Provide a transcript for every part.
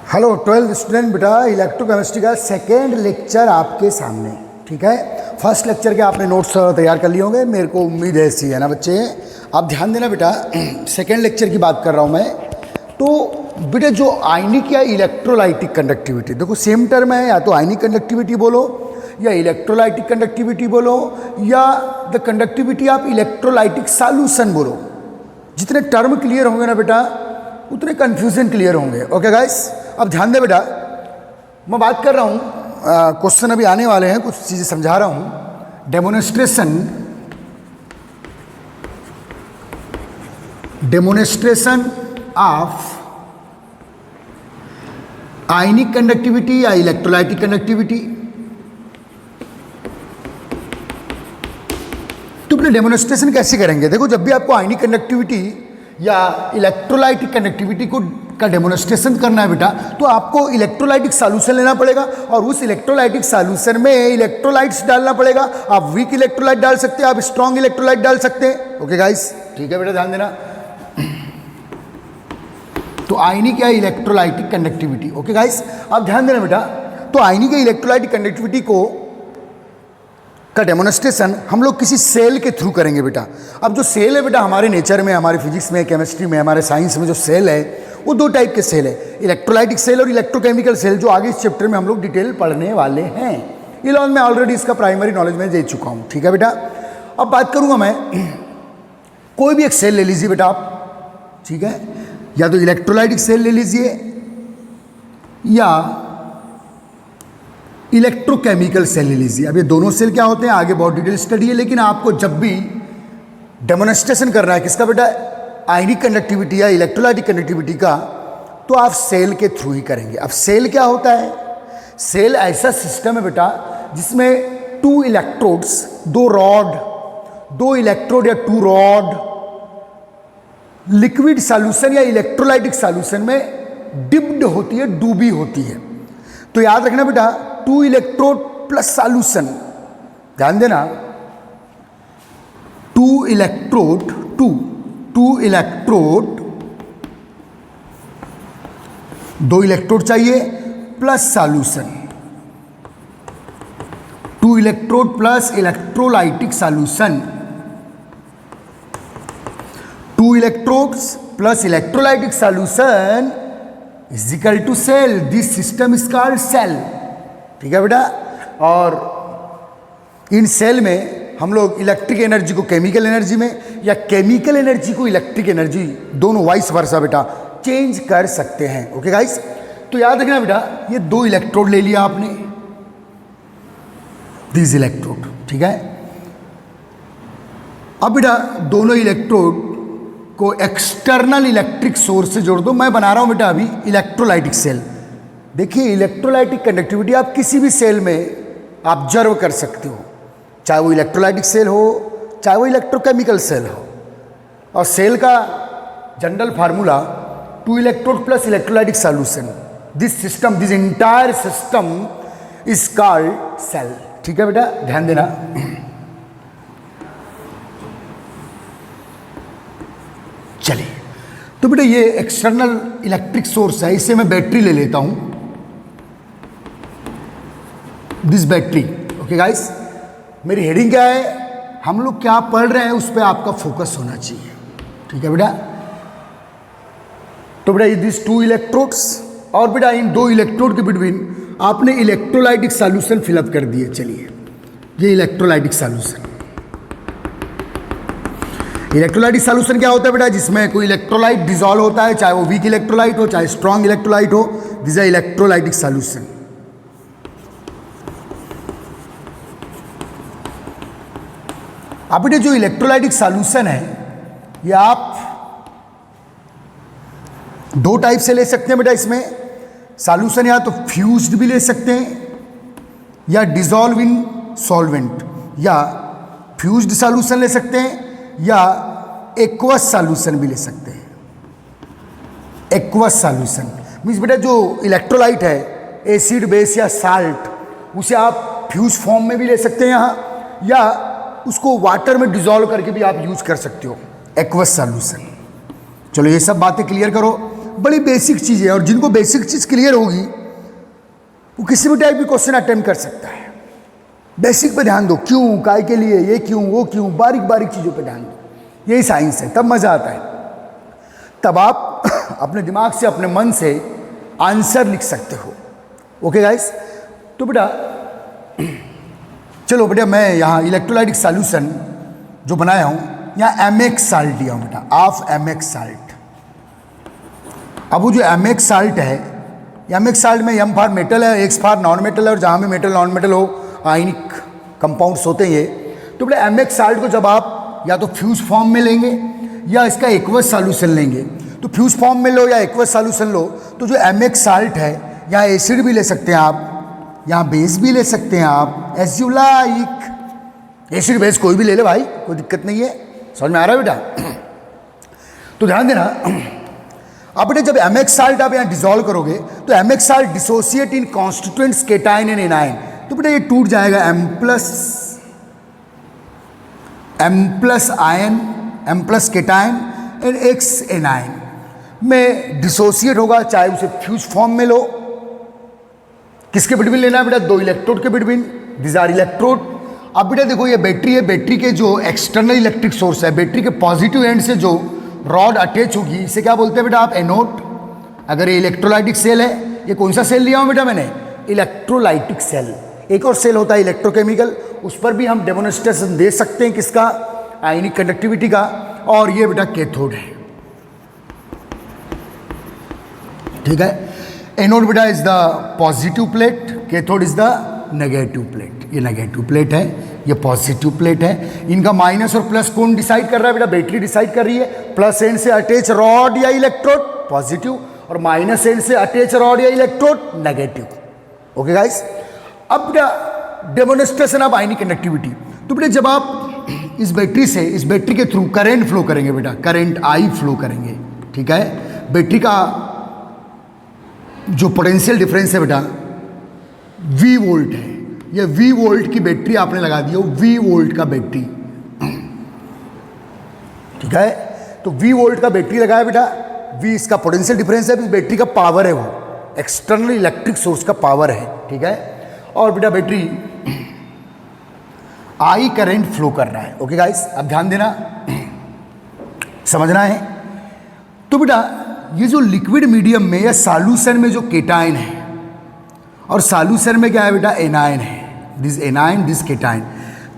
Hello 12th student बेटा, electrochemistry का second lecture आपके सामने। ठीक है, फर्स्ट लेक्चर के आपने नोट्स तैयार कर लिए होंगे, मेरे को उम्मीद है ऐसी है ना बच्चे। आप ध्यान देना बेटा, सेकेंड लेक्चर की बात कर रहा हूँ मैं। तो बेटा जो आयनिक या इलेक्ट्रोलाइटिक कंडक्टिविटी, देखो सेम टर्म है, या तो आयनिक कंडक्टिविटी बोलो या इलेक्ट्रोलाइटिक कंडक्टिविटी बोलो या the conductivity of electrolytic solution बोलो। जितने टर्म क्लियर होंगे ना बेटा उतने कन्फ्यूजन क्लियर होंगे। ओके गाइस, अब ध्यान दे बेटा, मैं बात कर रहा हूँ, क्वेश्चन अभी आने वाले हैं, कुछ चीज़ें समझा रहा हूँ। डेमोनेस्ट्रेशन ऑफ आयनिक कंडक्टिविटी या इलेक्ट्रोलाइटिक कंडक्टिविटी। तो अपने डेमोनेस्ट्रेशन कैसे करेंगे? देखो, जब भी आपको आयनिक कंडक्टिविटी या इलेक्ट्रोलाइटिक कंडक्टिविटी का डेमोनेस्ट्रेशन करना है बेटा, तो आपको इलेक्ट्रोलाइटिक सॉल्यूशन लेना पड़ेगा और उस इलेक्ट्रोलाइटिक सॉल्यूशन में इलेक्ट्रोलाइट्स डालना पड़ेगा। आप वीक इलेक्ट्रोलाइट डाल सकते हैं, आप स्ट्रॉन्ग इलेक्ट्रोलाइट डाल सकते हैं। ओके गाइस, ठीक है बेटा, ध्यान देना। तो आयनिक या इलेक्ट्रोलाइटिक कंडक्टिविटी। ओके गाइस, अब ध्यान देना बेटा, तो आयनिक या इलेक्ट्रोलाइटिक कंडक्टिविटी का डेमोनेस्ट्रेशन हम लोग किसी सेल के थ्रू करेंगे बेटा। अब जो सेल है बेटा, हमारे नेचर में, हमारे फिजिक्स में, केमिस्ट्री में, हमारे साइंस में जो सेल है वो दो टाइप के सेल है, इलेक्ट्रोलाइटिक सेल और इलेक्ट्रोकेमिकल सेल, जो आगे इस चैप्टर में हम लोग डिटेल पढ़ने वाले हैं। इलॉन में ऑलरेडी इसका प्राइमरी नॉलेज में दे चुका हूँ। ठीक है बेटा, अब बात करूँगा मैं, कोई भी एक सेल ले लीजिए बेटा आप। ठीक है, या तो इलेक्ट्रोलाइटिक सेल ले लीजिए या इलेक्ट्रोकेमिकल सेल ले लीजिए। अब ये दोनों सेल क्या होते हैं आगे बहुत डिटेल स्टडी है, लेकिन आपको जब भी डेमोनेस्ट्रेशन करना है किसका बेटा, आयनिक कंडक्टिविटी या इलेक्ट्रोलाइटिक कंडक्टिविटी का, तो आप सेल के थ्रू ही करेंगे। अब सेल क्या होता है? सेल ऐसा सिस्टम है बेटा जिसमें टू इलेक्ट्रोड्स, दो इलेक्ट्रोड या टू रॉड लिक्विड सॉल्यूशन या इलेक्ट्रोलाइटिक सॉल्यूशन में डिप्ड होती है, डूबी होती है। तो याद रखना बेटा, टू इलेक्ट्रोड प्लस सॉल्यूशन, ध्यान देना, टू इलेक्ट्रोड, दो इलेक्ट्रोड चाहिए plus solution, two electrode plus electrolytic solution, two electrodes plus electrolytic solution is equal to cell. This system is called cell. ठीक है बेटा, और इन सेल में हम लोग इलेक्ट्रिक एनर्जी को केमिकल एनर्जी में या केमिकल एनर्जी को इलेक्ट्रिक एनर्जी, दोनों वाइस वर्सा बेटा, चेंज कर सकते हैं। ओके गाइस, तो याद रखना बेटा, ये दो इलेक्ट्रोड ले लिया आपने, दिस इलेक्ट्रोड। ठीक है, अब बेटा दोनों इलेक्ट्रोड को एक्सटर्नल इलेक्ट्रिक सोर्स से जोड़ दो। मैं बना रहा हूं बेटा अभी इलेक्ट्रोलाइटिक सेल। देखिए, इलेक्ट्रोलाइटिक कंडक्टिविटी आप किसी भी सेल में ऑब्जर्व कर सकते हो, चाहे वो इलेक्ट्रोलाइटिक सेल हो चाहे वो इलेक्ट्रोकेमिकल सेल हो। और सेल का general formula two electrode plus electrolytic solution, this entire system is called cell. ठीक है बेटा, ध्यान देना। चलिए, तो बेटा ये एक्सटर्नल इलेक्ट्रिक सोर्स है, इसे मैं बैटरी ले लेता हूं, दिस बैटरी। ओके गाइस, मेरी हेडिंग क्या है, हम लोग क्या पढ़ रहे हैं उस पर आपका फोकस होना चाहिए। ठीक है बेटा, तो बेटा दिस टू इलेक्ट्रोड्स, और बेटा इन दो इलेक्ट्रोड के बिटवीन आपने इलेक्ट्रोलाइटिक सॉल्यूशन फिलअप कर दिए। चलिए, ये इलेक्ट्रोलाइटिक सॉल्यूशन, इलेक्ट्रोलाइटिक सॉल्यूशन क्या होता है बेटा, जिसमें कोई इलेक्ट्रोलाइट डिसॉल्व होता है, चाहे वो वीक इलेक्ट्रोलाइट हो चाहे स्ट्रॉन्ग इलेक्ट्रोलाइट हो, दिस इज इलेक्ट्रोलाइटिक सॉल्यूशन। अब बेटे जो इलेक्ट्रोलाइटिक सॉल्यूशन है ये आप दो टाइप से ले सकते हैं बेटा। इसमें सॉल्यूशन या तो फ्यूज्ड भी ले सकते हैं या डिसॉल्व इन सॉल्वेंट, या फ्यूज्ड सॉल्यूशन ले सकते हैं या एक्वस सॉल्यूशन भी ले सकते हैं। एक्वस सॉल्यूशन मीन्स बेटा जो इलेक्ट्रोलाइट है, एसिड, बेस या साल्ट, उसे आप फ्यूज फॉर्म में भी ले सकते हैं यहाँ, या उसको वाटर में डिसॉल्व करके भी आप यूज कर सकते हो, एक्वस सॉल्यूशन। चलो ये सब बातें क्लियर करो। बड़ी बेसिक चीज़ है, और जिनको बेसिक चीज़ क्लियर होगी वो किसी भी टाइप की क्वेश्चन अटेम्प्ट कर सकता है। बेसिक पे ध्यान दो, क्यों, काय के लिए, ये क्यों, वो क्यों, बारीक बारीक चीज़ों पे ध्यान दो, यही साइंस है, तब मज़ा आता है। तब आप अपने दिमाग से, अपने मन से आंसर लिख सकते हो। ओके गाइस, तो बेटा चलो बेटा, मैं यहाँ इलेक्ट्रोलाइटिक सॉल्यूशन जो बनाया हूँ, यहाँ MX साल्ट लिया हूँ बेटा, ऑफ MX साल्ट। अब वो जो MX साल्ट है, MX साल्ट में M फॉर मेटल है, X फॉर नॉन मेटल है, और जहाँ में मेटल नॉन मेटल हो आयनिक कंपाउंड्स होते हैं ये। तो बेटा MX साल्ट को जब आप या तो फ्यूज फॉर्म में लेंगे या इसका एक्वस सॉल्यूशन लेंगे, तो फ्यूज फॉर्म में लो या एक्वस सॉल्यूशन लो, तो जो MX साल्ट है, यहाँ एसिड भी ले सकते हैं आप, यहाँ बेस भी ले सकते हैं आप, as you like, acid base कोई भी ले ले भाई, कोई दिक्कत नहीं है। समझ में आ रहा है बेटा? तो ध्यान देना, अब बेटा जब MX साल्ट आप यहाँ डिसॉल्व करोगे तो MX salt dissociate in constituents cation and A9, तो बेटा ये टूट जाएगा M plus ion, M plus cation and X A9 में डिसोसिएट होगा, चाहे उसे फ्यूज फॉर्म में लो। किसके बिटवीन लेना है बेटा? दो इलेक्ट्रोड के बिटवीन, दिस आर इलेक्ट्रोड। अब बेटा देखो ये बैटरी है, बैटरी के जो एक्सटर्नल इलेक्ट्रिक सोर्स है, बैटरी के पॉजिटिव एंड से जो रॉड अटैच होगी, इसे क्या बोलते हैं बेटा आप? एनोड। अगर ये इलेक्ट्रोलाइटिक सेल है, ये कौन सा सेल लिया हूँ बेटा मैंने? Electrolytic cell. एक और सेल होता है इलेक्ट्रोकेमिकल, उस पर भी हम डेमोन्स्ट्रेशन दे सकते हैं, किसका? आयनिक कंडक्टिविटी का। और ये बेटा कैथोड है, ठीक है। एनोड बेटा is the positive plate, cathode is the negative plate. ये नेगेटिव प्लेट है, ये पॉजिटिव प्लेट है। इनका माइनस और प्लस कौन डिसाइड कर रहा है बेटा? बैटरी डिसाइड कर रही है। प्लस एंड से अटैच रॉड या इलेक्ट्रोड पॉजिटिव, और माइनस एंड से अटैच रॉड या इलेक्ट्रोड नेगेटिव। ओके गाइस, अब बेटा डेमोन्स्ट्रेशन ऑफ आयनिक कंडक्टिविटी। तो बेटा जब आप इस बैटरी से, इस बैटरी के थ्रू करंट फ्लो करेंगे बेटा, करंट I फ्लो करेंगे, ठीक है। बैटरी का जो पोटेंशियल डिफरेंस है बेटा V वोल्ट है, ये V वोल्ट की बैटरी आपने लगा दी हो, V वोल्ट का बैटरी, ठीक है। तो V वोल्ट का बैटरी लगाया बेटा, V इसका पोटेंशियल डिफरेंस है, इस बैटरी का पावर है, वो एक्सटर्नल इलेक्ट्रिक सोर्स का पावर है, ठीक है। और बेटा बैटरी I करंट फ्लो कर रहा है। ओके गाइस, अब ध्यान देना, समझना है। तो बेटा ये जो लिक्विड मीडियम में या सॉल्यूशन में जो केटाइन है, और सॉल्यूशन में क्या है बेटा? एनाइन है, दिस एनाइन, दिस केटाइन।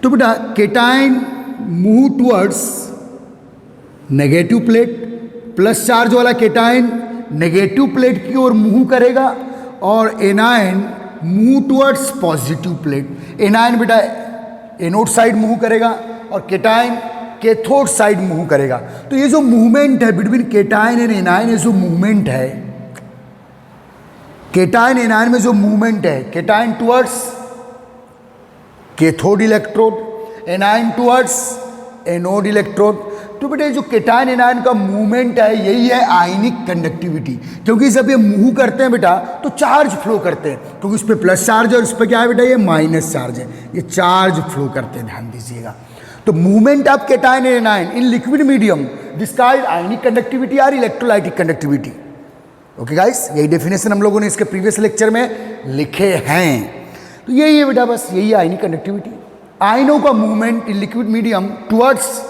तो बेटा cation move towards negative plate, plus charge वाला केटाइन नेगेटिव प्लेट की ओर मूव करेगा, और A9 move towards positive plate. A9 बेटा एनोड साइड मूव करेगा, और केटाइन कैथोड साइड मूव करेगा। तो ये जो मूवमेंट है बिटवीन केटाइन एंड एनाइन, ये जो मूवमेंट है केटाइन एनाइन में, जो मूवमेंट है, cation towards cathode electrode, A9 towards anode electrode. तो बेटा जो केटाइन एनाइन का मूवमेंट है, यही है आयनिक कंडक्टिविटी। क्योंकि जब ये मूव करते हैं बेटा तो चार्ज फ्लो करते हैं, क्योंकि उस पर प्लस चार्ज है और उस पर क्या है बेटा? ये माइनस चार्ज है, ये चार्ज फ्लो करते हैं, ध्यान दीजिएगा। तो movement of cation A9 in liquid medium describe ionic conductivity और इलेक्ट्रोलाइटिक कंडक्टिविटी। ओके गाइस, यही डेफिनेशन हम लोगों ने इसके प्रीवियस लेक्चर में लिखे हैं। तो यही है बेटा, बस यही है आयनिक कंडक्टिविटी। आयनों का movement in liquid medium towards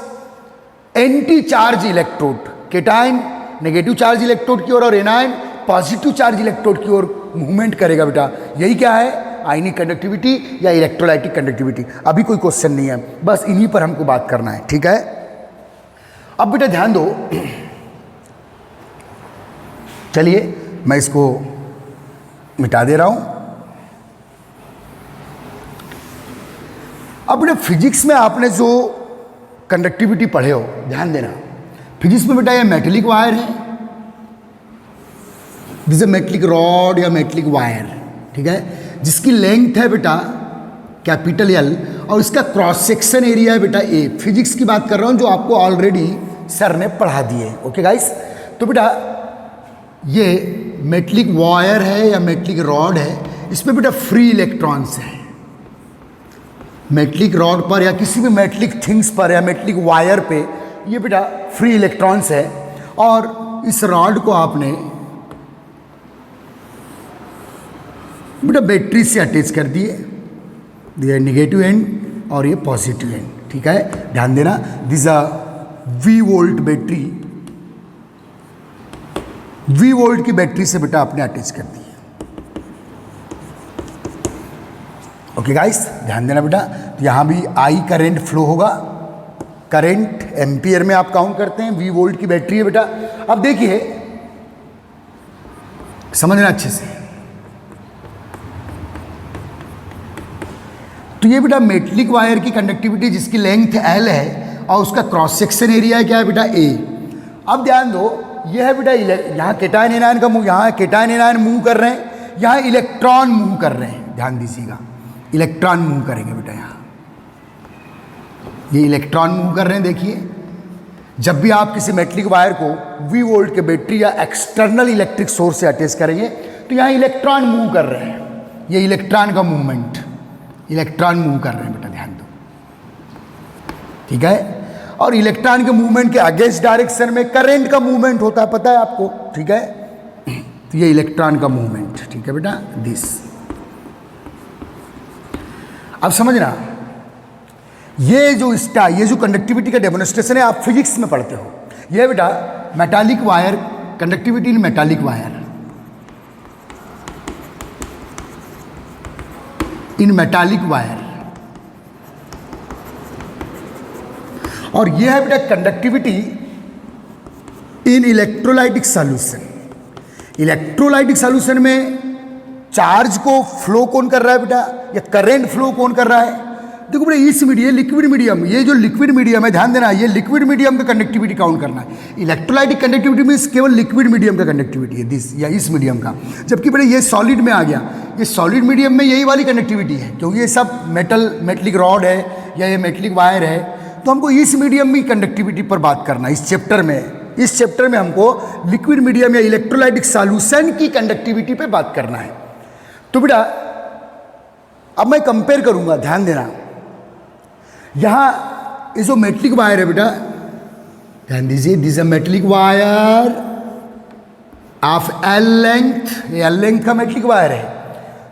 anti charge electrode, cation negative charge electrode की ओर और एनाइन पॉजिटिव चार्ज इलेक्ट्रोड की ओर मूवमेंट करेगा बेटा। यही क्या है? आयनिक कंडक्टिविटी या इलेक्ट्रोलाइटिक कंडक्टिविटी। अभी कोई क्वेश्चन नहीं है, बस इन्हीं पर हमको बात करना है, ठीक है। अब बेटा ध्यान दो, चलिए मैं इसको मिटा दे रहा हूं। अब बेटा फिजिक्स में आपने जो कंडक्टिविटी पढ़े हो, ध्यान देना, फिजिक्स में बेटा ये मेटेलिक वायर है, दिस मेटेलिक रॉड या मेटेलिक वायर, ठीक है, जिसकी लेंथ है बेटा कैपिटल L, और इसका क्रॉस सेक्शन एरिया है बेटा A। फिजिक्स की बात कर रहा हूँ जो आपको ऑलरेडी सर ने पढ़ा दी है। ओके गाइस, तो बेटा ये मेटेलिक वायर है या मेटेलिक रॉड है, इसमें बेटा फ्री इलेक्ट्रॉन्स हैं। मेटेलिक रॉड पर या किसी भी मेटेलिक थिंग्स पर या मेटेलिक वायर पे ये बेटा फ्री इलेक्ट्रॉन्स है, और इस रॉड को आपने बेटा बैटरी से अटैच कर दिए, ये निगेटिव एंड और ये पॉजिटिव एंड, ठीक है। ध्यान देना, this a V volt battery, V volt की बैटरी से बेटा आपने अटैच कर दी है। ओके गाइस, ध्यान देना बेटा। तो यहां भी I करंट फ्लो होगा, करंट एम्पियर में आप काउंट करते हैं, V वोल्ट की बैटरी है बेटा। अब देखिए, समझना अच्छे से। तो ये बेटा मेटलिक वायर की कंडक्टिविटी जिसकी लेंथ L है और उसका क्रॉस सेक्शन एरिया क्या है बेटा A। अब ध्यान दो, ये है बेटा यहाँ केटायन एनायन का मूव, यहाँ केटायन एनायन मूव कर रहे हैं, यहाँ इलेक्ट्रॉन मूव कर रहे हैं। ध्यान दीजिएगा, इलेक्ट्रॉन मूव करेंगे बेटा, यहाँ ये इलेक्ट्रॉन मूव कर रहे हैं। देखिए, जब भी आप किसी मेटलिक वायर को V वोल्ट के बैटरी या एक्सटर्नल इलेक्ट्रिक सोर्स से अटैच करेंगे तो यहाँ इलेक्ट्रॉन मूव कर रहे हैं, ये इलेक्ट्रॉन का मूवमेंट, इलेक्ट्रॉन मूव कर रहे हैं बेटा, ध्यान दो, ठीक है। और इलेक्ट्रॉन के मूवमेंट के अगेंस्ट डायरेक्शन में करंट का मूवमेंट होता है, पता है आपको, ठीक है। तो ये इलेक्ट्रॉन का मूवमेंट, ठीक है बेटा, दिस। अब समझना, ये जो कंडक्टिविटी का डेमोन्स्ट्रेशन है आप फिजिक्स में पढ़ते हो। ये बेटा मेटालिक वायर, कंडक्टिविटी इन मेटालिक वायर, इन मेटालिक वायर, और यह है बेटा कंडक्टिविटी इन इलेक्ट्रोलाइटिक सॉल्यूशन। इलेक्ट्रोलाइटिक सॉल्यूशन में चार्ज को फ्लो कौन कर रहा है बेटा, या करंट फ्लो कौन कर रहा है? देखो बेटा, इस मीडियम, लिक्विड मीडियम, ये जो लिक्विड मीडियम है, ध्यान देना, ये लिक्विड मीडियम का कंडक्टिविटी काउंट करना है। इलेक्ट्रोलाइटिक कंडक्टिविटी मींस केवल लिक्विड मीडियम का कंडक्टिविटी है, दिस, या इस मीडियम का। जबकि बेटा ये सॉलिड में आ गया, ये सॉलिड मीडियम में यही वाली कंडक्टिविटी है, क्योंकि ये सब मेटलिक रॉड है या ये मेटलिक वायर है। तो हमको इस मीडियम में कंडक्टिविटी पर बात करना है इस चैप्टर में। इस चैप्टर में हमको लिक्विड मीडियम या इलेक्ट्रोलाइटिक सॉल्यूशन की कंडक्टिविटी पे बात करना है। तो बेटा अब मैं कंपेयर करूंगा, ध्यान देना, यहां ये जो मेटलिक वायर है बेटा, ध्यान दीजिए, this a metallic wire of L length, ये एल लेंथ का मेटलिक वायर है।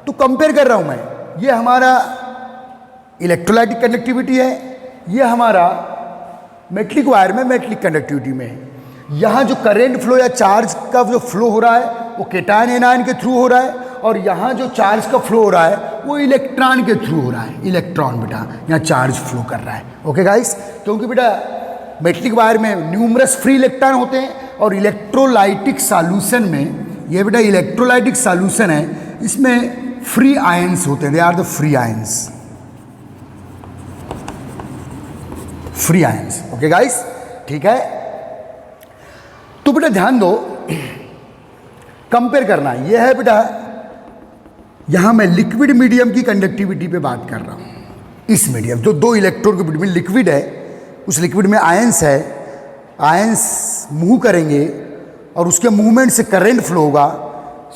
तो कंपेयर कर रहा हूं मैं, ये हमारा इलेक्ट्रोलाइटिक कंडक्टिविटी है, ये हमारा मेटलिक वायर में मेटलिक कंडक्टिविटी में है। यहाँ जो करंट फ्लो या चार्ज का जो फ्लो हो रहा है वो केटायन एनायन के थ्रू हो रहा है, और यहाँ जो चार्ज का फ्लो हो रहा है वो इलेक्ट्रॉन के थ्रू हो रहा है। इलेक्ट्रॉन बेटा यहाँ चार्ज फ्लो कर रहा है। ओके गाइस, क्योंकि बेटा मेटलिक वायर में न्यूमरस फ्री इलेक्ट्रॉन होते हैं, और इलेक्ट्रोलाइटिक सॉल्यूशन में, ये बेटा इलेक्ट्रोलाइटिक सॉल्यूशन है, इसमें फ्री आयंस होते हैं, they are the free ions, free ions. Okay guys, ठीक है। तो बेटा ध्यान दो, कंपेयर करना, यह है बेटा, यहां मैं लिक्विड मीडियम की कंडक्टिविटी पे बात कर रहा हूं। इस मीडियम जो दो इलेक्ट्रोड के बीच में लिक्विड है, उस लिक्विड में आयंस है, आयंस मूव करेंगे और उसके मूवमेंट से करंट फ्लो होगा।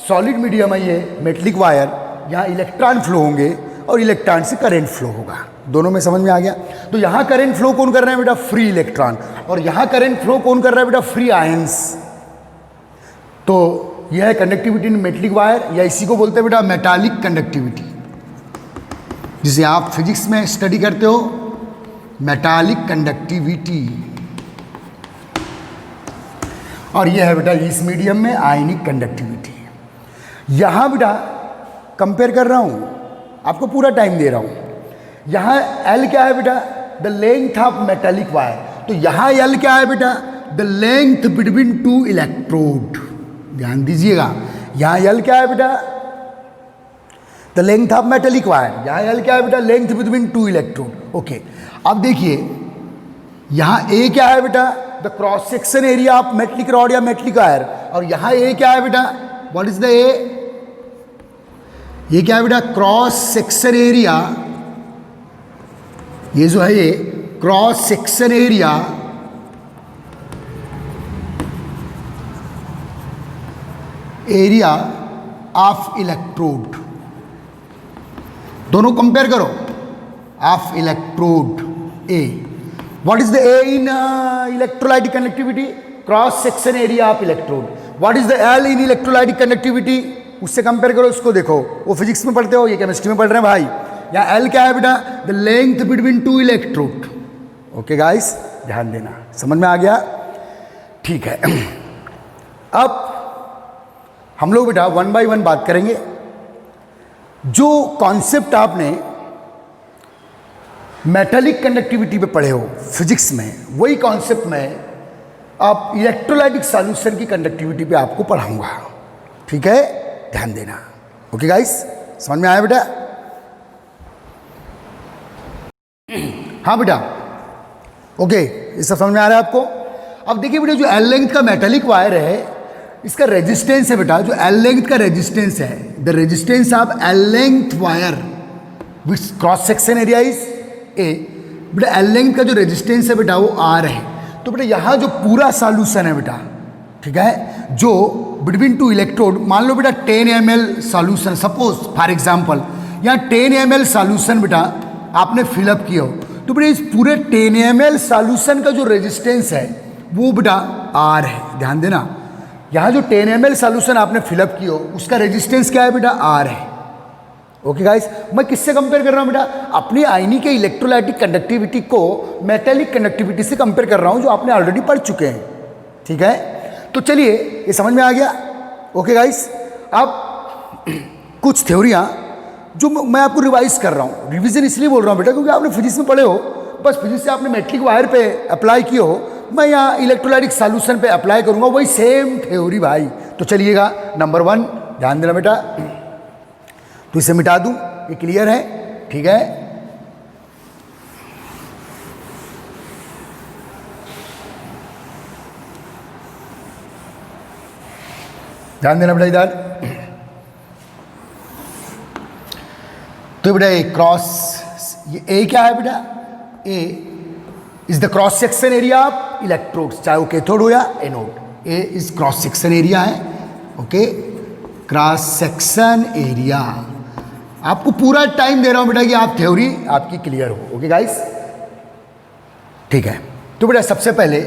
सॉलिड मीडियम है ये मेटलिक वायर, यहाँ इलेक्ट्रॉन फ्लो होंगे और इलेक्ट्रॉन से करंट फ्लो होगा। दोनों में समझ में आ गया? तो यहाँ करंट फ्लो कौन कर रहे हैं बेटा? Free electron. और यहाँ करंट फ्लो कौन कर रहा है बेटा? Free ions. तो यह है कंडक्टिविटी इन मेटलिक वायर, या इसी को बोलते हैं बेटा मेटालिक कंडक्टिविटी, जिसे आप फिजिक्स में स्टडी करते हो, मेटालिक कंडक्टिविटी। और यह है बेटा इस मीडियम में आयनिक कंडक्टिविटी। यहां बेटा कंपेयर कर रहा हूं, आपको पूरा टाइम दे रहा हूं। यहां L क्या है बेटा? The length of metallic wire. तो यहां L क्या है बेटा? The length between two electrode. ध्यान दीजिएगा, यहां L क्या है बेटा? The length of metallic wire. यहां L क्या है बेटा? Length between two electrode. Okay, अब देखिए यहां A क्या है बेटा? The cross section area of metallic rod या मेटलिक वायर। और यहां A क्या है बेटा? What is the A? ये क्या है बेटा? Cross section area. ये जो है ये cross section area of electrode. दोनों कंपेयर करो, of electrode A। What is the A in electrolytic conductivity? Cross section area of electrode. What is the L in electrolytic conductivity? उससे compare करो, इसको देखो, वो फिजिक्स में पढ़ते हो, ये केमिस्ट्री में पढ़ रहे हैं भाई। यहाँ एल क्या है बेटा? The length between two electrode. Okay guys, ध्यान देना, समझ में आ गया? ठीक है। अब हम लोग बेटा वन बाय वन बात करेंगे। जो कॉन्सेप्ट आपने मेटालिक कंडक्टिविटी पे पढ़े हो फिजिक्स में, वही कॉन्सेप्ट में आप इलेक्ट्रोलाइटिक सॉल्यूशन की कंडक्टिविटी पे आपको पढ़ाऊंगा। ठीक है, ध्यान देना। ओके गाइस, समझ में आया बेटा? हाँ बेटा, ओके, ये सब समझ में आ रहा है आपको? अब देखिए बेटा, जो एल लेंथ का मेटालिक वायर है, इसका रेजिस्टेंस है बेटा, जो एल लेंथ का रेजिस्टेंस है, the resistance of L length wire which cross section area is a. बेटा एल लेंथ का जो रेजिस्टेंस है बेटा वो आर है। तो बेटा यहाँ जो पूरा सॉल्यूशन है बेटा, ठीक है, जो बिटवीन टू इलेक्ट्रोड, मान लो बेटा 10 ml solution, suppose for example यहाँ 10 ml सॉल्यूशन बेटा आपने फिलअप किया हो, तो बेटा इस पूरे 10 ml सॉल्यूशन का जो रेजिस्टेंस है वो बेटा आर है। ध्यान देना, यहाँ जो 10 ml सॉल्यूशन आपने फिलअप किया हो उसका रेजिस्टेंस क्या है बेटा? आर है। ओके गाइस, मैं किससे कंपेयर कर रहा हूँ बेटा? अपनी आयनी के इलेक्ट्रोलाइटिक कंडक्टिविटी को मेटालिक कंडक्टिविटी से कंपेयर कर रहा हूँ, जो आपने ऑलरेडी पढ़ चुके हैं। ठीक है, तो चलिए, ये समझ में आ गया? ओके गाइस, अब कुछ थ्योरियाँ जो मैं आपको रिवाइज कर रहा हूँ, रिवीजन इसलिए बोल रहा हूँ बेटा क्योंकि आपने फिजिक्स में पढ़े हो, बस फिजिक्स से आपने मेटलिक वायर पे अप्लाई किए हो, मैं यहाँ इलेक्ट्रोलाइटिक सॉल्यूशन पे अप्लाई करूँगा वही सेम थ्योरी भाई। तो चलिएगा, नंबर 1 ध्यान देना बेटा, तो इसे मिटा दूं, ये क्लियर है? ठीक है, ध्यान देना बेटा इधर। तो बेटा ये क्रॉस, ये ए क्या है बेटा? A is the cross section area of electrodes, चाहे वो कैथोड हो या anode. A is cross section area है। Okay, cross section area. आपको पूरा टाइम दे रहा हूं बेटा कि आप थ्योरी आपकी क्लियर हो। ओके गाइस, ठीक है। तो बेटा सबसे पहले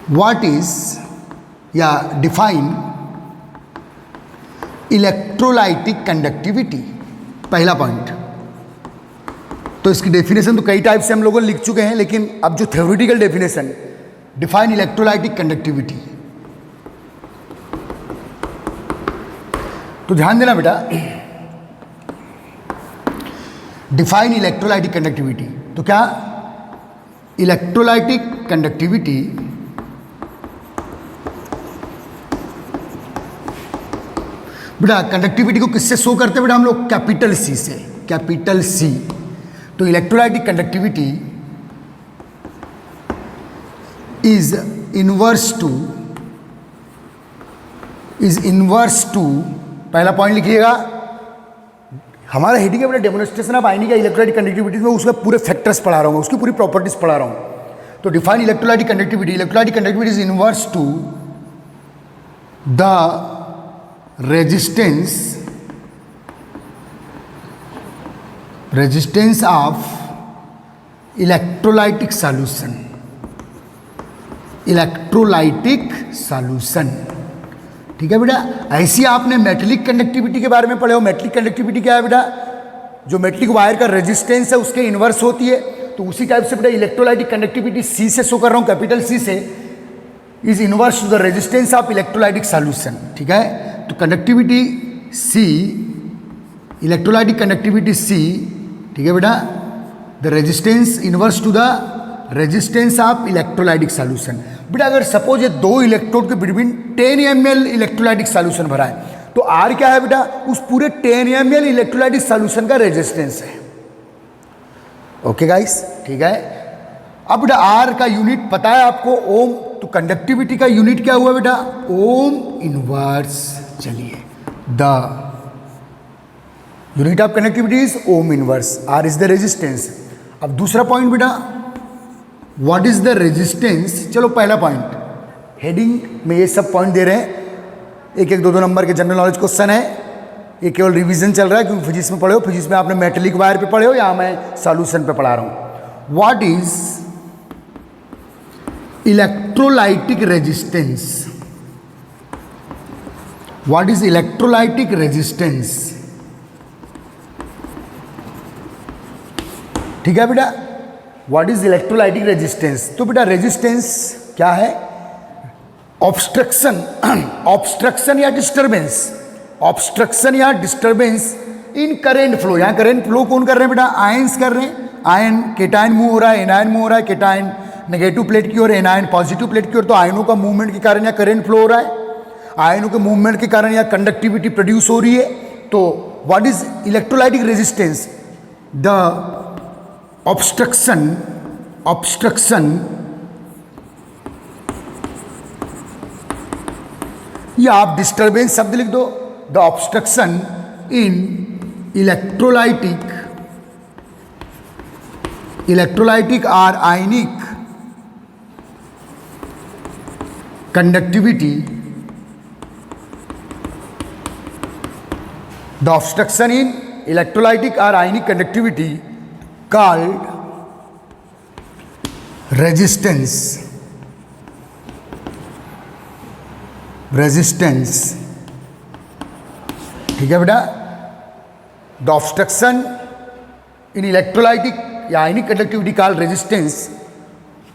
व्हाट इज या डिफाइन इलेक्ट्रोलाइटिक कंडक्टिविटी, पहला पॉइंट। तो इसकी डेफिनेशन तो कई टाइप से हम लोगों ने लिख चुके हैं, लेकिन अब जो theoretical definition, define electrolytic conductivity, तो ध्यान देना बेटा, डिफाइन इलेक्ट्रोलाइटिक कंडक्टिविटी। तो क्या इलेक्ट्रोलाइटिक कंडक्टिविटी बेटा, कंडक्टिविटी को किससे शो करते हैं बेटा हम लोग? कैपिटल सी से, कैपिटल सी। तो electrolytic conductivity is inverse two, पहला पॉइंट लिखिएगा, हमारा हेडिंग है बेटा demonstration of ionic electrolytic conductivity में उसके पूरे फैक्टर्स पढ़ा रहा हूँ, उसकी पूरी प्रॉपर्टीज पढ़ा रहा हूँ। तो define electrolytic conductivity, electrolytic conductivity is inverse to the resistance of electrolytic solution, electrolytic solution. ठीक है बेटा, ऐसी आपने मेटलिक कंडक्टिविटी के बारे में पढ़े हो। मेटलिक कंडक्टिविटी क्या है बेटा? जो मेटलिक वायर का रेजिस्टेंस है उसके इनवर्स होती है। तो उसी टाइप से बेटा इलेक्ट्रोलाइटिक कंडक्टिविटी सी से शो कर रहा हूँ, कैपिटल सी से, is inverse to the resistance of electrolytic solution. ठीक है, तो कंडक्टिविटी सी, इलेक्ट्रोलाइटिक कंडक्टिविटी सी, ठीक है बेटा, the resistance inverse to the resistance of electrolytic solution. बेटा अगर सपोज ये दो इलेक्ट्रोड के बिटवीन 10 ml इलेक्ट्रोलाइटिक सॉल्यूशन भरा है, तो आर क्या है बेटा? उस पूरे 10 ml इलेक्ट्रोलाइटिक सॉल्यूशन का रेजिस्टेंस है। ओके गाइस, ठीक है। अब बेटा आर का यूनिट पता है आपको, ओम। तो कंडक्टिविटी का यूनिट क्या हुआ बेटा? Ohm inverse. चलिए, the unit of conductivity is ohm inverse, R is the resistance. अब दूसरा पॉइंट बेटा, व्हाट इज द रेजिस्टेंस। चलो पहला पॉइंट, हेडिंग में ये सब पॉइंट दे रहे हैं, एक एक दो दो नंबर के जनरल नॉलेज क्वेश्चन है, ये केवल रिवीजन चल रहा है क्योंकि फिजिक्स में पढ़े हो। फिजिक्स में आपने मेटलिक वायर पे पढ़े हो, यहाँ मैं सॉल्यूशन पे पढ़ा रहा हूँ। What is electrolytic resistance, what is electrolytic resistance. ठीक है बेटा, व्हाट इज इलेक्ट्रोलाइटिक रेजिस्टेंस। तो बेटा रेजिस्टेंस क्या है, ऑब्स्ट्रक्शन, ऑब्स्ट्रक्शन या डिस्टर्बेंस, ऑब्स्ट्रक्शन या डिस्टर्बेंस इन करेंट फ्लो। यहां करेंट फ्लो कौन कर रहे हैं बेटा, आयंस कर रहे हैं। आयन केटायन मूव हो रहा है, एनायन मूव हो रहा है, केटायन नेगेटिव प्लेट की ओर, एनायन पॉजिटिव प्लेट की ओर। तो आयनों का मूवमेंट के कारण या करंट फ्लो हो रहा है, आयनों के मूवमेंट के कारण या कंडक्टिविटी प्रोड्यूस हो रही है। तो what is electrolytic resistance, the obstruction, obstruction या आप डिस्टर्बेंस शब्द लिख दो, the obstruction in electrolytic, electrolytic और ionic conductivity, the obstruction in electrolytic और ionic conductivity called resistance, resistance. ठीक है बेटा, द ऑब्स्ट्रक्शन इन इलेक्ट्रोलाइटिक या आयनिक कंडक्टिविटी कॉल्ड रेजिस्टेंस।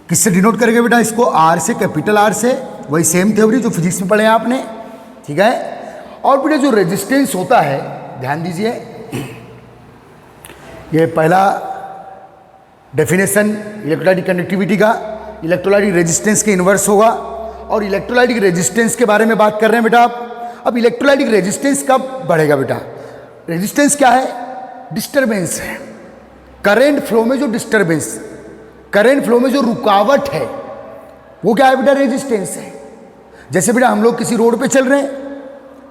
किससे डिनोट करेंगे बेटा इसको, आर से, कैपिटल आर से, वही सेम थ्योरी जो फिजिक्स में पढ़े आपने। ठीक है, और बेटा जो रेजिस्टेंस होता है, ध्यान दीजिए, ये पहला डेफिनेशन इलेक्ट्रोलाइटिक कंडक्टिविटी का, इलेक्ट्रोलाइटिक रेजिस्टेंस के इन्वर्स होगा। और इलेक्ट्रोलाइटिक रेजिस्टेंस के बारे में बात कर रहे हैं बेटा आप। अब इलेक्ट्रोलाइटिक रेजिस्टेंस कब बढ़ेगा बेटा, रेजिस्टेंस क्या है, डिस्टर्बेंस है, करंट फ्लो में जो डिस्टर्बेंस, करंट फ्लो में जो रुकावट है वो क्या है बेटा, रेजिस्टेंस है। जैसे बेटा हम लोग किसी रोड पे चल रहे हैं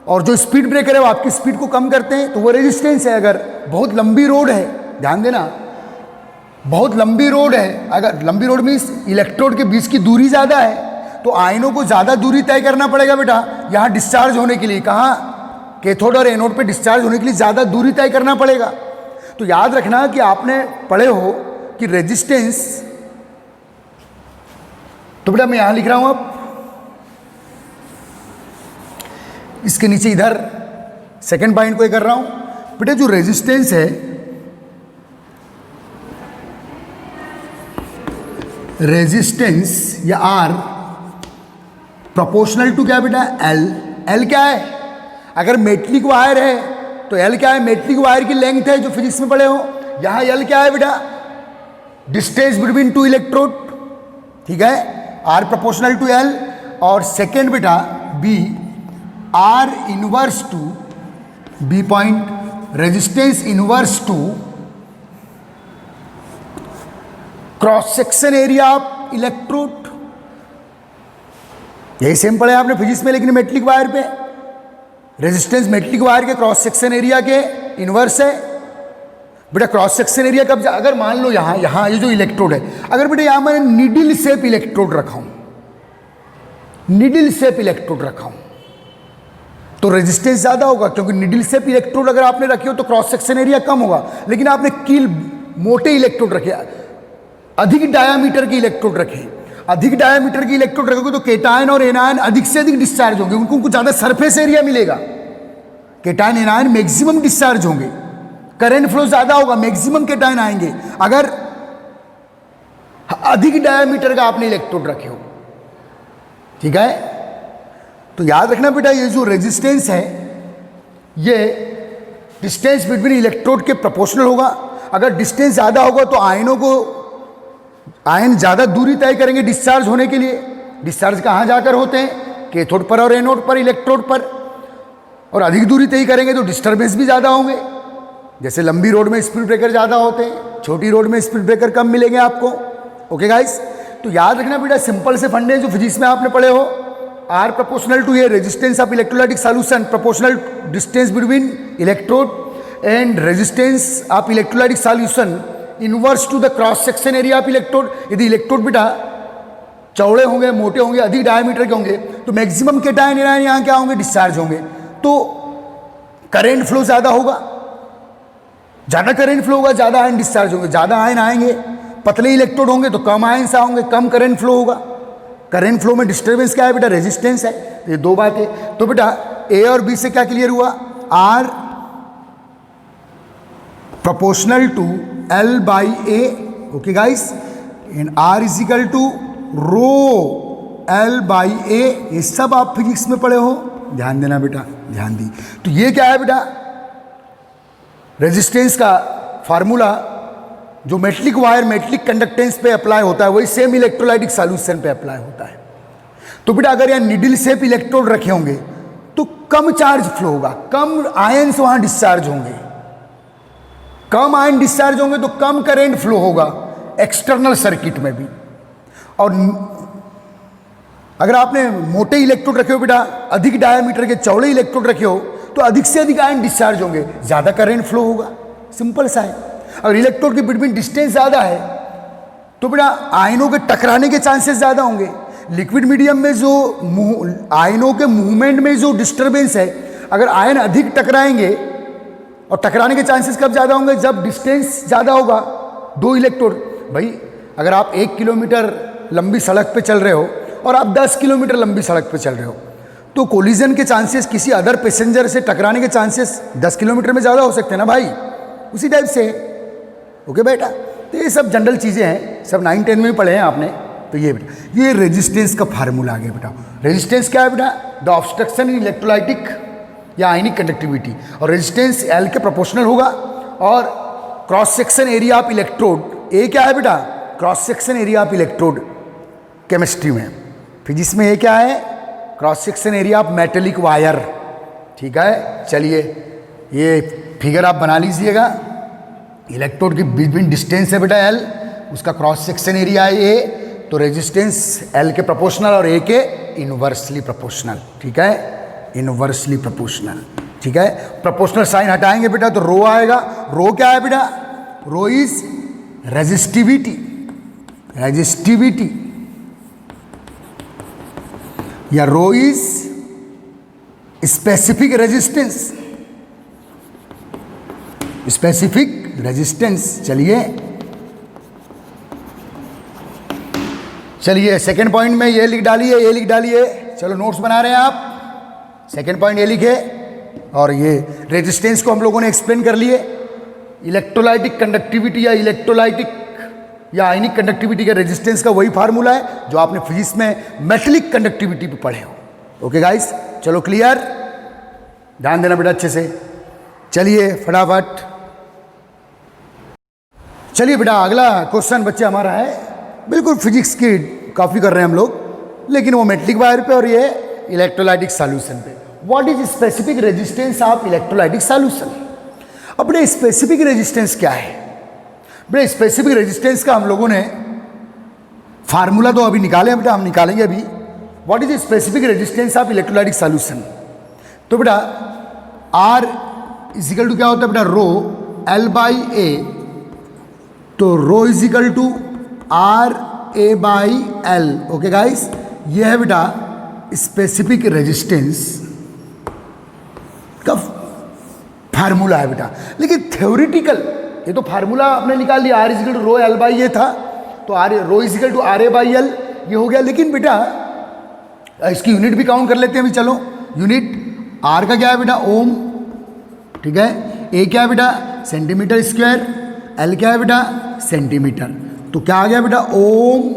और जो स्पीड ब्रेकर है वो आपकी स्पीड को कम करते हैं, तो वो रेजिस्टेंस है। अगर बहुत लंबी रोड है, ध्यान देना, बहुत लंबी रोड है, अगर लंबी रोड में इलेक्ट्रोड के बीच की दूरी ज़्यादा है तो आयनों को ज़्यादा दूरी तय करना पड़ेगा बेटा यहाँ डिस्चार्ज होने के लिए। कहाँ, कैथोड और एनोड पे डिस्चार्ज होने के लिए ज़्यादा दूरी तय करना पड़ेगा। तो याद रखना कि आपने पढ़े हो कि रेजिस्टेंस, तो बेटा मैं यहां लिख रहा हूं, अब इसके नीचे इधर सेकंड पॉइंट को ये कर रहा हूं बेटा, जो रेजिस्टेंस है, रेजिस्टेंस या आर प्रोपोर्शनल टू क्या बेटा, एल। एल क्या है, अगर मेटलिक वायर है तो एल क्या है, मेटलिक वायर की लेंथ है, जो फिजिक्स में पढ़े हो। यहां एल क्या है बेटा, डिस्टेंस बिटवीन टू इलेक्ट्रोड। ठीक है, आर प्रोपोर्शनल टू एल। और सेकेंड बेटा B, R inverse to, B point, resistance inverse to cross section area of electrode. यही सेम पढ़े आपने फिजिक्स में, लेकिन मेटलिक वायर पे रेजिस्टेंस मेटलिक वायर के क्रॉस सेक्शन एरिया के इनवर्स है बेटा। क्रॉस सेक्शन एरिया कब, अगर मान लो यहाँ ये जो इलेक्ट्रोड है, अगर बेटा यहाँ मैंने निडल शेप इलेक्ट्रोड रखा हूँ, निडल शेप इलेक्ट्रोड रखा हूँ, तो रेजिस्टेंस ज़्यादा होगा, क्योंकि निडल शेप इलेक्ट्रोड अगर आपने रखी हो तो क्रॉस सेक्शन एरिया कम होगा। लेकिन आपने कील मोटे इलेक्ट्रोड रखे, अधिक डायामीटर के इलेक्ट्रोड रखे, अधिक डायामीटर की इलेक्ट्रोड रखोगे तो केटायन और एनायन अधिक से अधिक डिस्चार्ज होंगे, उनको ज़्यादा सरफेस एरिया मिलेगा। केटायन एनायन मैक्सिमम डिस्चार्ज होंगे, करंट फ्लो ज़्यादा होगा, मैक्सिमम केटायन आएंगे अगर अधिक डायामीटर का आपने इलेक्ट्रोड रखे हो। ठीक है, तो याद रखना बेटा, ये जो रेजिस्टेंस है ये डिस्टेंस बिटवीन इलेक्ट्रोड के प्रोपोर्शनल होगा। अगर डिस्टेंस ज़्यादा होगा तो आयन ज़्यादा दूरी तय करेंगे डिस्चार्ज होने के लिए। डिस्चार्ज कहाँ जाकर होते हैं, कैथोड पर और एनोड पर, इलेक्ट्रोड पर। और अधिक दूरी तय करेंगे तो डिस्टर्बेंस भी ज़्यादा होंगे। जैसे लंबी रोड में स्पीड ब्रेकर ज़्यादा होते हैं, छोटी रोड में स्पीड ब्रेकर कम मिलेंगे आपको। ओके गाइस, तो याद रखना बेटा, सिंपल से फंडे जो फिजिक्स में आपने पढ़े हो, R proportional to a resistance of electrolytic solution, proportional distance between electrode and resistance of electrolytic solution inverse to the cross section area of electrode. यदि इलेक्ट्रोड बेटा चौड़े होंगे, मोटे होंगे, अधिक डायमीटर के होंगे तो मैक्सिमम केटायन एनायन यहाँ क्या होंगे, डिस्चार्ज होंगे, तो करंट फ्लो ज़्यादा होगा। ज़्यादा करंट फ्लो होगा, ज़्यादा आयन डिस्चार्ज होंगे, ज़्यादा आयन आएंगे। पतले इलेक्ट्रोड होंगे तो कम आयन से होंगे, कम करंट फ्लो होगा। करंट फ्लो में डिस्टर्बेंस क्या है बेटा, रेजिस्टेंस है। ये दो बातें। तो बेटा ए और बी से क्या क्लियर हुआ, R proportional to L by A, okay guys, and R is equal to rho L by A. ये सब आप फिजिक्स में पढ़े हो, ध्यान देना बेटा, ध्यान दी। तो ये क्या है बेटा, रेजिस्टेंस का फार्मूला जो मेटलिक वायर मेटलिक कंडक्टेंस पे अप्लाई होता है वही सेम इलेक्ट्रोलाइटिक सॉल्यूशन पे अप्लाई होता है। तो बेटा अगर यहाँ निडल शेप इलेक्ट्रोड रखे होंगे तो कम चार्ज फ्लो होगा, कम आयन्स वहां डिस्चार्ज होंगे, कम आयन डिस्चार्ज होंगे तो कम करंट फ्लो होगा एक्सटर्नल सर्किट में भी। और अगर आपने मोटे इलेक्ट्रोड रखे हो बेटा, अधिक डायमीटर के चौड़े इलेक्ट्रोड रखे हो तो अधिक से अधिक आयन डिस्चार्ज होंगे, ज्यादा करंट फ्लो होगा, सिंपल सा है। अगर इलेक्ट्रोड के बिटवीन डिस्टेंस ज्यादा है तो बेटा आयनों के टकराने के चांसेस ज्यादा होंगे। लिक्विड मीडियम में जो आयनों के मूवमेंट में जो डिस्टर्बेंस है, अगर आयन अधिक टकराएंगे, और टकराने के चांसेस कब ज्यादा होंगे, जब डिस्टेंस ज्यादा होगा। दो इलेक्ट्रोड, भाई अगर आप 1 किलोमीटर लंबी सड़क पे चल रहे हो और आप 10 किलोमीटर लंबी सड़क पे चल रहे हो तो कोलिजन के चांसेस, किसी अदर पैसेंजर से टकराने के चांसेस 10 किलोमीटर में ज़्यादा हो सकते हैं ना भाई, उसी टाइप से। ओके बेटा, तो ये सब जनरल चीज़ें हैं, सब 9-10 में पढ़े हैं आपने। तो ये बेटा, ये रेजिस्टेंस का फार्मूला आ गया बेटा। रेजिस्टेंस क्या है बेटा, द ऑब्स्ट्रक्शन इन इलेक्ट्रोलाइटिक या आयनिक कंडक्टिविटी, और रेजिस्टेंस एल के प्रोपोर्शनल होगा। और cross section area of electrode, A क्या है बेटा, cross section area of electrode chemistry में। फिजिक्स में ये क्या है, cross section area of metallic wire, ठीक है। चलिए ये फिगर आप बना लीजिएगा, इलेक्ट्रोड की बिटवीन डिस्टेंस है बेटा एल, उसका क्रॉस सेक्शन एरिया है ए, तो रेजिस्टेंस एल के प्रोपोर्शनल और ए के इनवर्सली प्रोपोर्शनल, ठीक है, इनवर्सली प्रोपोर्शनल, ठीक है। प्रोपोर्शनल साइन हटाएंगे बेटा तो रो आएगा। रो क्या है बेटा, रो इज रेजिस्टिविटी, रेजिस्टिविटी, या rho is specific resistance, specific resistance. चलिए सेकेंड पॉइंट में ये लिख डालिए, ये लिख डालिए, चलो नोट्स बना रहे हैं आप। सेकेंड पॉइंट ये लिखे, और ये रेजिस्टेंस को हम लोगों ने एक्सप्लेन कर लिए। इलेक्ट्रोलाइटिक कंडक्टिविटी या इलेक्ट्रोलाइटिक या आयनिक कंडक्टिविटी का रेजिस्टेंस का वही फार्मूला है जो आपने फिजिक्स में मेटलिक कंडक्टिविटी पे पढ़े हो। ओके गाइस, चलो क्लियर, ध्यान देना बेटा अच्छे से। चलिए फटाफट, चलिए बेटा अगला क्वेश्चन बच्चे हमारा है, बिल्कुल फिजिक्स की कॉपी कर रहे हैं हम लोग, लेकिन वो मेटलिक वायर पे और ये इलेक्ट्रोलाइटिक सॉल्यूशन पे। What is specific resistance of electrolytic solution. अब बेटा स्पेसिफिक रेजिस्टेंस क्या है, बेटा स्पेसिफिक रेजिस्टेंस का हम लोगों ने फार्मूला तो अभी निकाले बेटा, हम निकालेंगे अभी। What is specific resistance of electrolytic solution. तो बेटा आर इजिकल टू क्या होता है बेटा, रो एल बाई ए, तो rho is equal to R A by L. Okay guys, ये है बेटा स्पेसिफिक रेजिस्टेंस का फार्मूला है बेटा। लेकिन थ्योरिटिकल, ये तो फार्मूला आपने निकाल लिया, R is equal to rho L by A था, तो R rho is equal to R A by L ये हो गया। लेकिन बेटा इसकी यूनिट भी काउंट कर लेते हैं अभी, चलो। यूनिट आर का क्या है बेटा, ओम, ठीक है। ए क्या है बेटा, सेंटीमीटर स्क्वायर। एल क्या है बेटा, सेंटीमीटर। तो क्या आ गया बेटा, ओम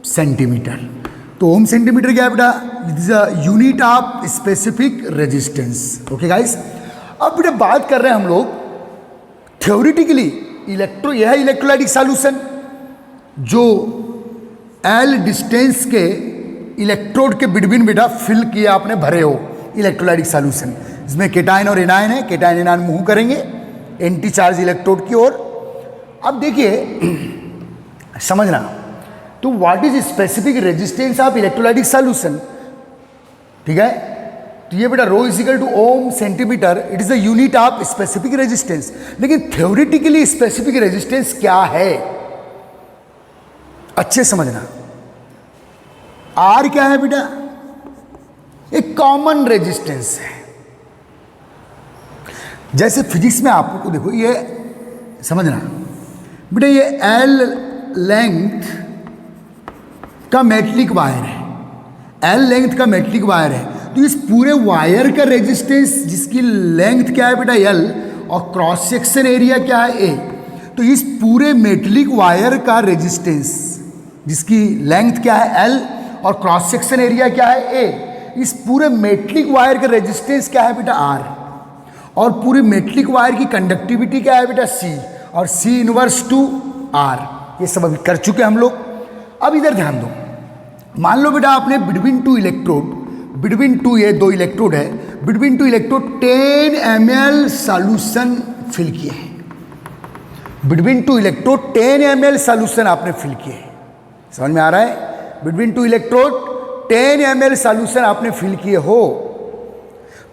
सेंटीमीटर। तो ओम सेंटीमीटर क्या है बेटा, it is a unit of specific resistance. Okay guys, अब बेटा बात कर रहे हैं हम लोग थ्योरिटिकली यह है इलेक्ट्रोलाइटिक सॉल्यूशन जो एल डिस्टेंस के इलेक्ट्रोड के बिटवीन बेटा फिल किए आपने, भरे हो इलेक्ट्रोलाइटिक सॉल्यूशन। इसमें केटायन और एनायन है, केटायन एनायन मूव करेंगे एंटी चार्ज इलेक्ट्रोड की ओर। अब देखिए समझना, तो what is specific resistance of electrolytic solution, ठीक है। तो ये बेटा rho is equal to ohm centimetre, it is the unit of specific resistance. लेकिन थ्योरेटिकली स्पेसिफिक रेजिस्टेंस क्या है, अच्छे समझना। आर क्या है बेटा, एक कॉमन रेजिस्टेंस है। जैसे फिजिक्स में आपको देखो, ये समझना बेटा, ये एल लेंथ का मेटलिक वायर है, एल लेंथ का मेटलिक वायर है। तो इस पूरे वायर का रेजिस्टेंस जिसकी लेंथ क्या है बेटा L और क्रॉस सेक्शन एरिया क्या है A, तो इस पूरे मेटलिक वायर का रेजिस्टेंस जिसकी लेंथ क्या है L और क्रॉस सेक्शन एरिया क्या है A, इस पूरे मेटलिक वायर का रेजिस्टेंस क्या है बेटा R और पूरी मेटलिक वायर की कंडक्टिविटी क्या है बेटा C और C इनवर्स टू R। ये सब अभी कर चुके हम लोग। अब इधर ध्यान दो, मान लो बेटा आपने between two electrode, between two, ये दो इलेक्ट्रोड है, between two electrode 10 ml solution fill किए हैं। Between two electrode 10 ml solution आपने फिल किए हैं। समझ में आ रहा है? Between two electrode 10 ml solution आपने फिल किए हो,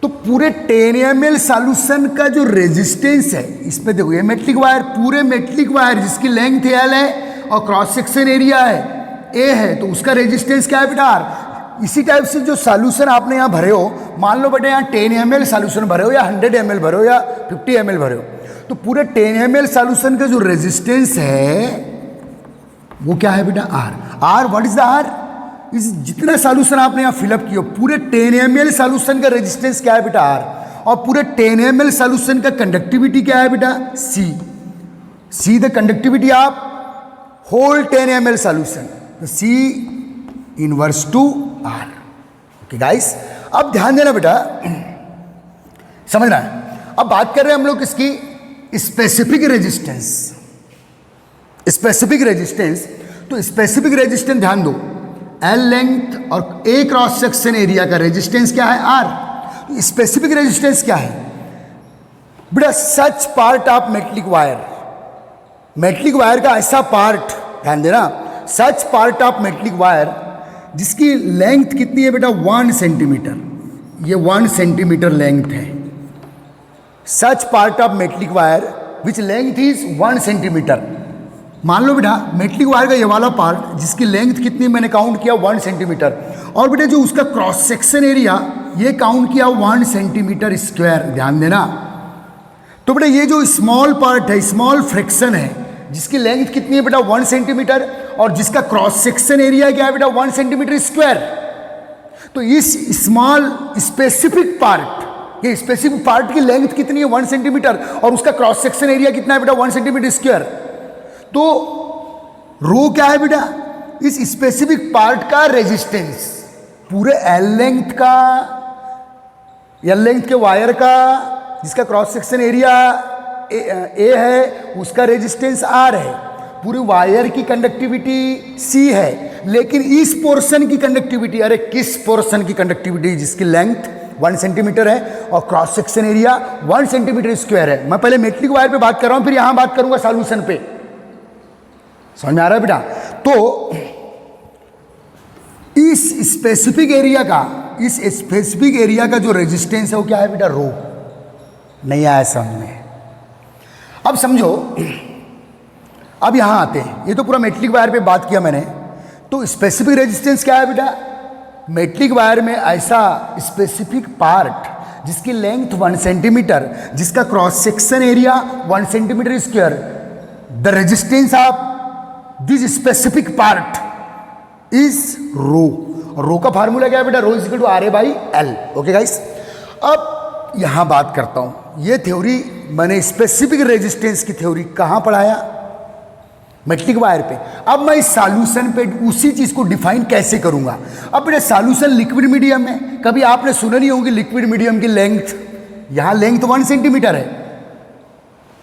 तो पूरे 10 ml सॉल्यूशन का जो रेजिस्टेंस है, इसमें देखो ये मेटलिक वायर, पूरे मेटलिक वायर जिसकी लेंथ L है और क्रॉस सेक्शन एरिया है A है, तो उसका रेजिस्टेंस क्या है बेटा R। इसी टाइप से जो सॉल्यूशन आपने यहाँ भरे हो, मान लो बेटा यहाँ 10 ml सॉल्यूशन भरे हो या 100 ml भरे हो या 50 ml भरे हो, तो पूरे 10 ml सॉल्यूशन का जो रेजिस्टेंस है वो क्या है बेटा R। What is the R? इस जितना सॉल्यूशन आपने यहाँ फिलअप किया, पूरे 10 ml सॉल्यूशन का रेजिस्टेंस क्या है बेटा R और पूरे 10 ml सॉल्यूशन का कंडक्टिविटी क्या है बेटा C the conductivity of whole 10 ml solution, C inverse to R। Okay guys, अब ध्यान देना बेटा, समझना है। अब बात कर रहे हैं हम लोग इसकी स्पेसिफिक रेजिस्टेंस। स्पेसिफिक रेजिस्टेंस, तो स्पेसिफिक रेजिस्टेंस ध्यान दो, L लेंथ और A क्रॉस सेक्शन एरिया का रेजिस्टेंस क्या है R। स्पेसिफिक रेजिस्टेंस क्या है बेटा? Such part of metallic wire, metallic wire का ऐसा पार्ट, ध्यान देना, such part of metallic wire जिसकी लेंथ कितनी है बेटा 1 सेंटीमीटर, ये 1 सेंटीमीटर लेंथ है। Such part of metallic wire which length is 1 centimetre. मान लो बेटा मेटलिक वायर का ये वाला पार्ट जिसकी लेंथ कितनी मैंने काउंट किया 1 सेंटीमीटर, और बेटा जो उसका क्रॉस सेक्शन एरिया ये काउंट किया 1 सेंटीमीटर स्क्वायर। ध्यान देना, तो बेटा ये जो स्मॉल पार्ट है, स्मॉल फ्रैक्शन है, जिसकी लेंथ कितनी है बेटा 1 सेंटीमीटर और जिसका क्रॉस सेक्शन एरिया क्या है बेटा 1 सेंटीमीटर स्क्वायर। तो इस स्मॉल स्पेसिफिक पार्ट, ये स्पेसिफिक पार्ट की लेंथ कितनी है 1 सेंटीमीटर और उसका क्रॉस सेक्शन एरिया कितना है बेटा 1 सेंटीमीटर स्क्वायर। तो रो क्या है बेटा? इस स्पेसिफिक पार्ट का रेजिस्टेंस पूरे L लेंथ का, L लेंथ के वायर का जिसका क्रॉस सेक्शन एरिया A है, उसका रेजिस्टेंस R है। पूरे वायर की कंडक्टिविटी C है, लेकिन इस पोर्शन की कंडक्टिविटी, अरे किस पोर्शन की कंडक्टिविटी जिसकी लेंथ 1 सेंटीमीटर है और cross section area 1 centimetre square है। मैं पहले मेटलिक वायर पे बात कर रहा हूं, फिर यहां बात करूंगा सॉल्यूशन पे। समझ में आ रहा है बेटा? तो इस स्पेसिफिक एरिया का, इस स्पेसिफिक एरिया का जो रेजिस्टेंस है वो क्या है बेटा रो। नहीं आया समझ में? अब समझो, अब यहां आते हैं, ये तो पूरा मेटलिक वायर पे बात किया मैंने, तो स्पेसिफिक रेजिस्टेंस क्या है बेटा? मेटलिक वायर में ऐसा स्पेसिफिक पार्ट जिसकी लेंथ 1 सेंटीमीटर, जिसका cross section area 1 centimetre square, the resistance of this specific part is rho. Rho का फार्मूला क्या है बेटा? Rho is equal to RA by L। Okay guys, अब यहां बात करता हूं, ये थ्योरी मैंने स्पेसिफिक रेजिस्टेंस की थ्योरी कहां पढ़ाया? मेटलिक वायर पे। अब मैं इस सॉल्यूशन पे उसी चीज को डिफाइन कैसे करूंगा? अब बेटा सॉल्यूशन लिक्विड मीडियम में, कभी आपने सुना नहीं होगी लिक्विड मीडियम की लेंथ, यहां लेंथ 1 सेंटीमीटर है,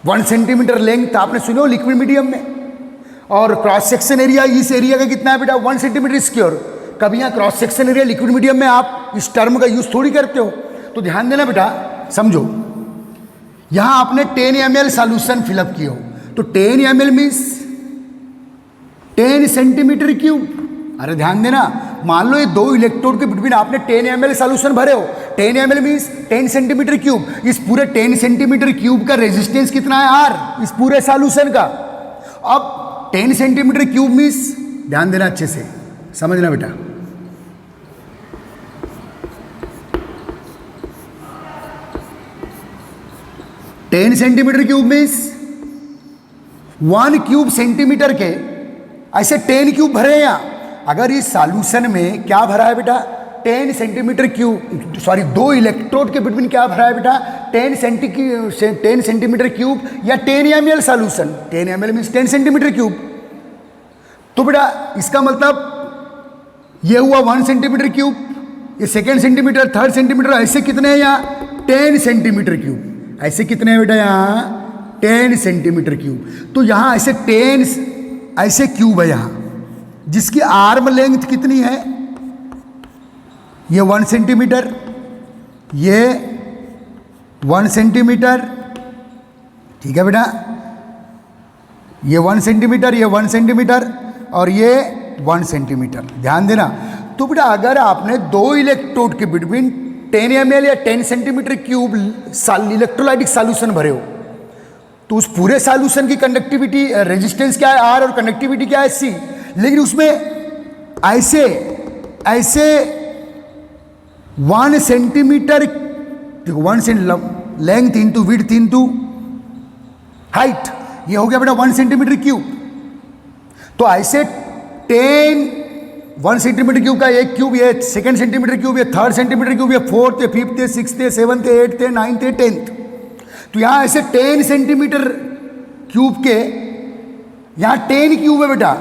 1 सेंटीमीटर लेंथ आपने सुने हो लिक्विड मीडियम में, और क्रॉस सेक्शन एरिया इस एरिया का कितना है बेटा 1 सेंटीमीटर स्क्वायर। कभी यहाँ cross section area liquid medium में आप इस टर्म का यूज थोड़ी करते हो। तो ध्यान देना बेटा, समझो, यहां आपने 10 ml सॉल्यूशन फिलअप किया हो, तो 10 ml मीन्स 10 सेंटीमीटर क्यूब। अरे ध्यान देना, मान लो ये दो इलेक्ट्रोड के बिटवीन आपने 10 ml सॉल्यूशन भरे हो, 10 ml मीन्स 10 सेंटीमीटर क्यूब। इस पूरे 10 सेंटीमीटर क्यूब का रेजिस्टेंस कितना है R, इस पूरे सॉल्यूशन का। अब 10 सेंटीमीटर क्यूब मीन्स, ध्यान देना अच्छे से समझना बेटा, ten centimetre cube means 1 cube centimetre के ऐसे 10 क्यूब भरे हैं यहाँ। अगर इस सॉल्यूशन में क्या भरा है बेटा 10 सेंटीमीटर क्यूब, सॉरी 2 इलेक्ट्रोड के बिटवीन क्या भरा है बेटा, 10 सेंटीमीटर क्यूब या 10 ml solution, 10 ml means 10 centimetre cube. तो बेटा इसका मतलब ये हुआ 1 सेंटीमीटर क्यूब, ये 2 सेंटीमीटर, 3 सेंटीमीटर, ऐसे कितने हैं यहाँ 10 सेंटीमीटर क्यूब, ऐसे कितने हैं बेटा यहाँ 10 सेंटीमीटर क्यूब। तो यहाँ ऐसे 10 ऐसे क्यूब है यहाँ, जिसकी आर्म लेंथ कितनी है, ये 1 सेंटीमीटर, ये 1 सेंटीमीटर, ठीक है बेटा, ये 1 सेंटीमीटर, ये 1 सेंटीमीटर और ये 1 सेंटीमीटर, ध्यान देना। तो बेटा अगर आपने 2 इलेक्ट्रोड के बिटवीन 10 ml या 10 सेंटीमीटर क्यूब इलेक्ट्रोलाइटिक सॉल्यूशन भरे हो, तो उस पूरे सॉल्यूशन की कंडक्टिविटी रेजिस्टेंस क्या है R और कंडक्टिविटी क्या है C, लेकिन उसमें ऐसे ऐसे 1 सेंटीमीटर, देखो 1 centimetre length into width into height, ये हो गया बेटा 1 सेंटीमीटर क्यूब। तो ऐसे 1 सेंटीमीटर क्यूब का एक क्यूब, ये 2 सेंटीमीटर क्यूब, ये 3 सेंटीमीटर क्यूब, ये 4th, 5th, 6th, 7th, 8th, 9th, 10th। तो यहाँ ऐसे 10 सेंटीमीटर क्यूब के यहाँ 10 क्यूब है बेटा,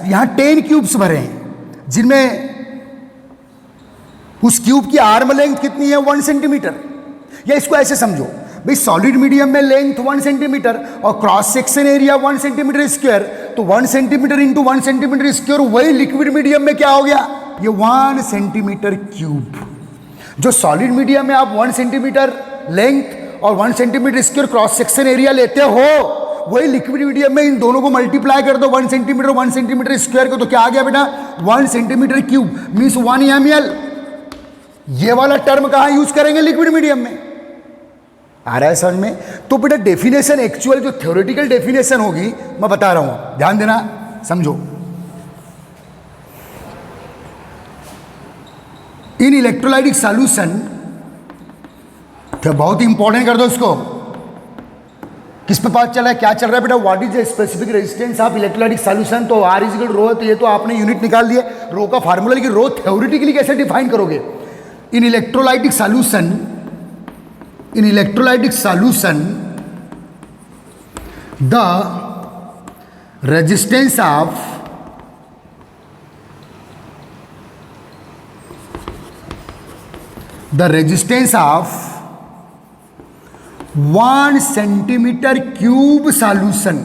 यहाँ 10 क्यूब्स भरे हैं, जिनमें उस क्यूब की आर्म लेंथ कितनी है 1 सेंटीमीटर। या इसको ऐसे समझो भाई, सॉलिड मीडियम में लेंथ 1 सेंटीमीटर और cross section area 1 centimetre square, तो 1 सेंटीमीटर इंटू 1 सेंटीमीटर स्क्वायर, वही लिक्विड मीडियम में क्या हो गया, ये 1 सेंटीमीटर क्यूब। जो सॉलिड मीडियम में आप 1 सेंटीमीटर लेंथ और 1 centimetre square cross section area लेते हो, वही लिक्विड मीडियम में इन दोनों को मल्टीप्लाई कर दो 1 सेंटीमीटर स्क्वायर को, तो क्या आ गया बेटा 1 सेंटीमीटर क्यूब मीन्स 1 ml। ये वाला टर्म कहां यूज करेंगे, लिक्विड मीडियम में। आ रहा है समझ में। तो बेटा डेफिनेशन एक्चुअल जो थ्योरेटिकल डेफिनेशन होगी मैं बता रहा हूं, ध्यान देना, समझो। इन इलेक्ट्रोलाइटिक सॉल्यूशन, तो बहुत इंपॉर्टेंट कर दो इसको, किस पे पता चला है क्या चल रहा है बेटा, what is the specific resistance of electrolytic solution. तो R इक्वल रो है, तो ये तो आपने यूनिट निकाल दिए रो का फार्मूला, लेकिन रो थ्योरेटिकली कैसे डिफाइन करोगे। In electrolytic solution, in electrolytic solution the resistance of of 1 centimetre cube solution,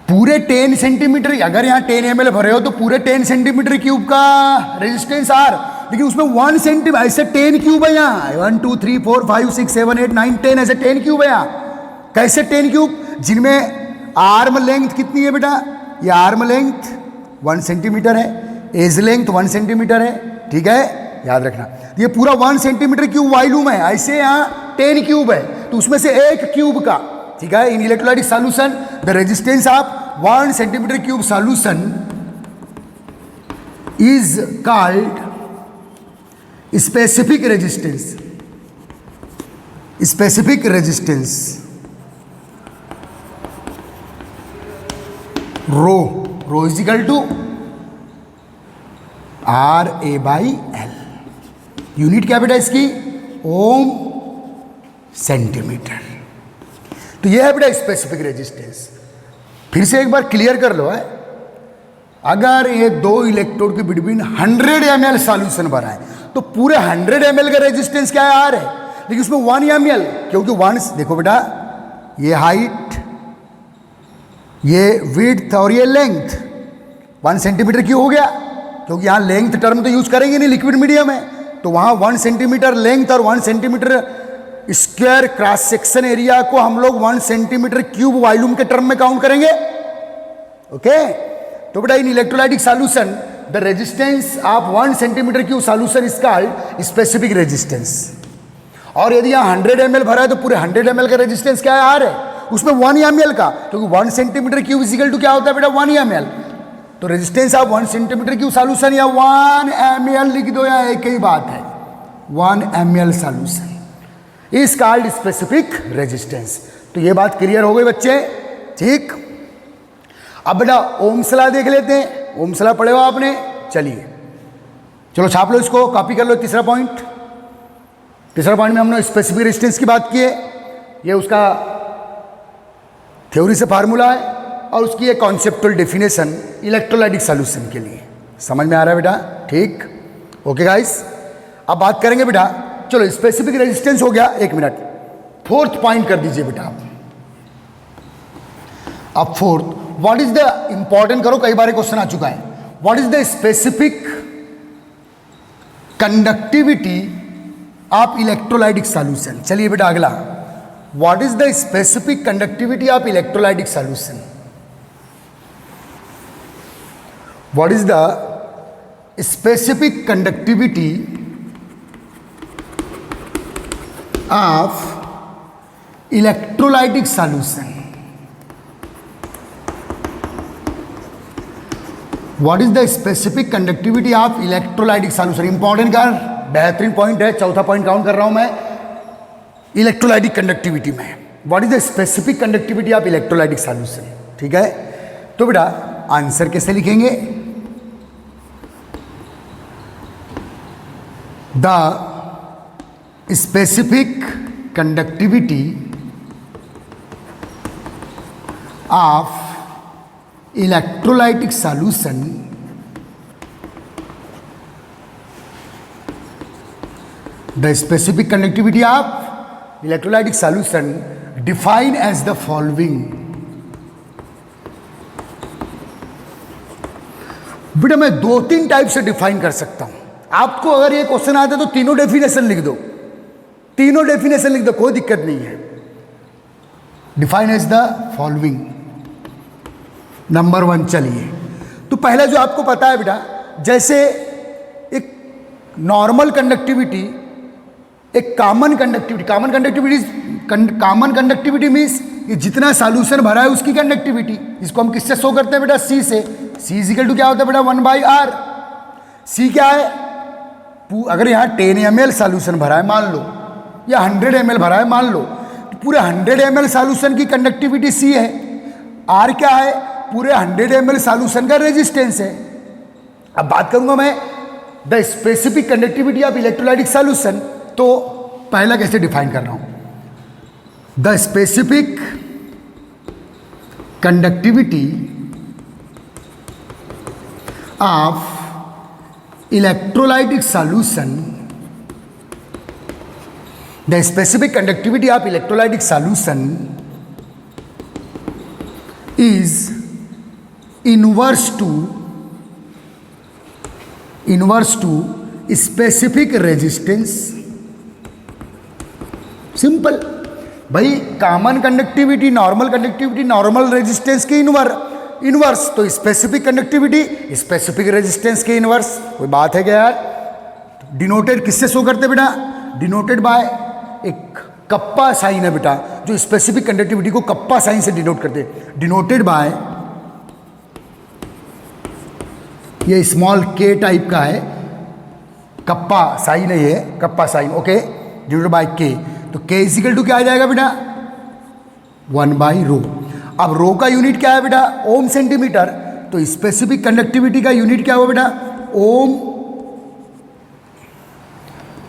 पूरे 10 सेंटीमीटर, अगर यहां 10 ml भरे हो तो पूरे 10 सेंटीमीटर क्यूब का रेजिस्टेंस R, लेकिन उसमें 1 सेंटीमीटर, ऐसे 10 क्यूब है यहाँ, 1 2 3 4 5 6 7 8 9 10, ऐसे 10 क्यूब है यहाँ। कैसे 10 क्यूब, जिनमें आर्म लेंथ कितनी है बेटा, ये आर्म लेंथ 1 सेंटीमीटर है, एज लेंथ 1 सेंटीमीटर है, ठीक है, याद रखना। ये पूरा 1 सेंटीमीटर क्यूब वॉल्यूम है, ऐसे यहाँ 10 क्यूब है, तो उसमें से एक क्यूब का, ठीक है, in electrolytic solution the resistance of 1 centimetre cube solution is called specific resistance. Specific resistance rho is equal to RA/L। Unit क्या बेटा इसकी, ओम सेंटीमीटर। तो यह है बेटा स्पेसिफिक रेजिस्टेंस। फिर से एक बार क्लियर कर लो है, अगर ये 2 इलेक्ट्रोड के बिटवीन 100 ml सॉल्यूशन भरा है, तो पूरे 100 ml का रेजिस्टेंस क्या है, R है, लेकिन उसमें 1 ml, क्योंकि 1, देखो बेटा ये हाइट, ये विड्थ और ये लेंथ 1 सेंटीमीटर क्यों हो गया, क्योंकि यहां लेंथ टर्म तो यूज करेंगे नहीं, लिक्विड मीडियम है, तो वहां 1 सेंटीमीटर लेंथ और 1 centimetre square cross section area को हम लोग 1 सेंटीमीटर क्यूब वॉल्यूम के टर्म में काउंट करेंगे। ओके, तो बेटा in electrolytic solution the resistance of 1 centimetre cube solution is called specific resistance. और यदि यहाँ 100 ml भरा है तो पूरे 100 ml का रेजिस्टेंस क्या है, R है, उसमें 1 ml का, क्योंकि 1 centimetre cube is equal to क्या होता है बेटा 1 ml। तो resistance of 1 centimetre cube solution या 1 ml लिख दो, या एक ही बात है, 1 ml solution is called specific resistance. तो ये बात क्लियर हो गई बच्चे, ठीक। अब बेटा ओम्स लॉ देख लेते हैं, ओम्स लॉ पढ़े हो आपने, चलिए चलो छाप लो इसको, कॉपी कर लो। तीसरा पॉइंट में हमने स्पेसिफिक रेजिस्टेंस की बात की है, ये उसका थ्योरी से फार्मूला है और उसकी एक कॉन्सेप्चुअल डेफिनेशन इलेक्ट्रोलाइटिक सॉल्यूशन के लिए। समझ में आ रहा है बेटा? ठीक, ओके गाइस। अब बात करेंगे बेटा, चलो स्पेसिफिक रेजिस्टेंस हो गया, एक मिनट, फोर्थ पॉइंट कर दीजिए बेटा आप। अब fourth, what is the important करो, कई बार क्वेश्चन आ चुका है, what is the specific conductivity of electrolytic solution. चलिए बेटा अगला, what is the specific conductivity of electrolytic solution. What is the specific conductivity of electrolytic solution. What is the specific conductivity of electrolytic solution. Important का बेहतरीन point है, चौथा point count कर रहा हूं मैं इलेक्ट्रोलाइटिक कंडक्टिविटी में। What is the specific conductivity of electrolytic solution. ठीक है, तो बेटा आंसर कैसे लिखेंगे, the specific conductivity of electrolytic solution the specific conductivity of electrolytic solution define as the following. बेटा मैं 2-3 टाइप से डिफाइन कर सकता हूं। आपको अगर ये क्वेश्चन आता है तो तीनों डेफिनेशन लिख दो, तीनों डेफिनेशन लिख दो, कोई दिक्कत नहीं है। Define as the following, number 1। चलिए, तो पहला जो आपको पता है बेटा, जैसे एक नॉर्मल कंडक्टिविटी, एक common conductivity, common conductivity means कि जितना सॉल्यूशन भरा है उसकी कंडक्टिविटी, इसको हम किससे शो करते हैं बेटा, सी से। सी इजिकल टू क्या होता है बेटा, 1/r। सी क्या है, अगर यहाँ 10 ml सॉल्यूशन भरा है मान लो, या 100 ml भरा है मान लो, तो पूरे 100 ml सॉल्यूशन की कंडक्टिविटी सी है। आर क्या है, पूरे 100 ml सॉल्यूशन का रेजिस्टेंस है। अब बात करूंगा मैं the specific conductivity of electrolytic solution, तो पहला कैसे डिफाइन कर रहा हूं, the specific conductivity of electrolytic solution, the specific conductivity of electrolytic solution is inverse to specific resistance। Simple भाई, common conductivity, normal conductivity, normal resistance के inverse, तो specific conductivity specific resistance के इनवर्स। कोई बात है क्या यार? डिनोटेड किससे शो करते बेटा, डिनोटेड बाय एक कप्पा साइन है बेटा, जो स्पेसिफिक कंडक्टिविटी को कप्पा साइन से डिनोट करते हैं, डिनोटेड बाय, ये स्मॉल के टाइप का है, कप्पा साइन है ये, kappa sign, okay, denoted by k. तो के इजिकल टू क्या आ जाएगा बेटा, 1/ρ। अब रो का यूनिट क्या है बेटा, ओम सेंटीमीटर, तो स्पेसिफिक कंडक्टिविटी का यूनिट क्या हुआ बेटा, ओम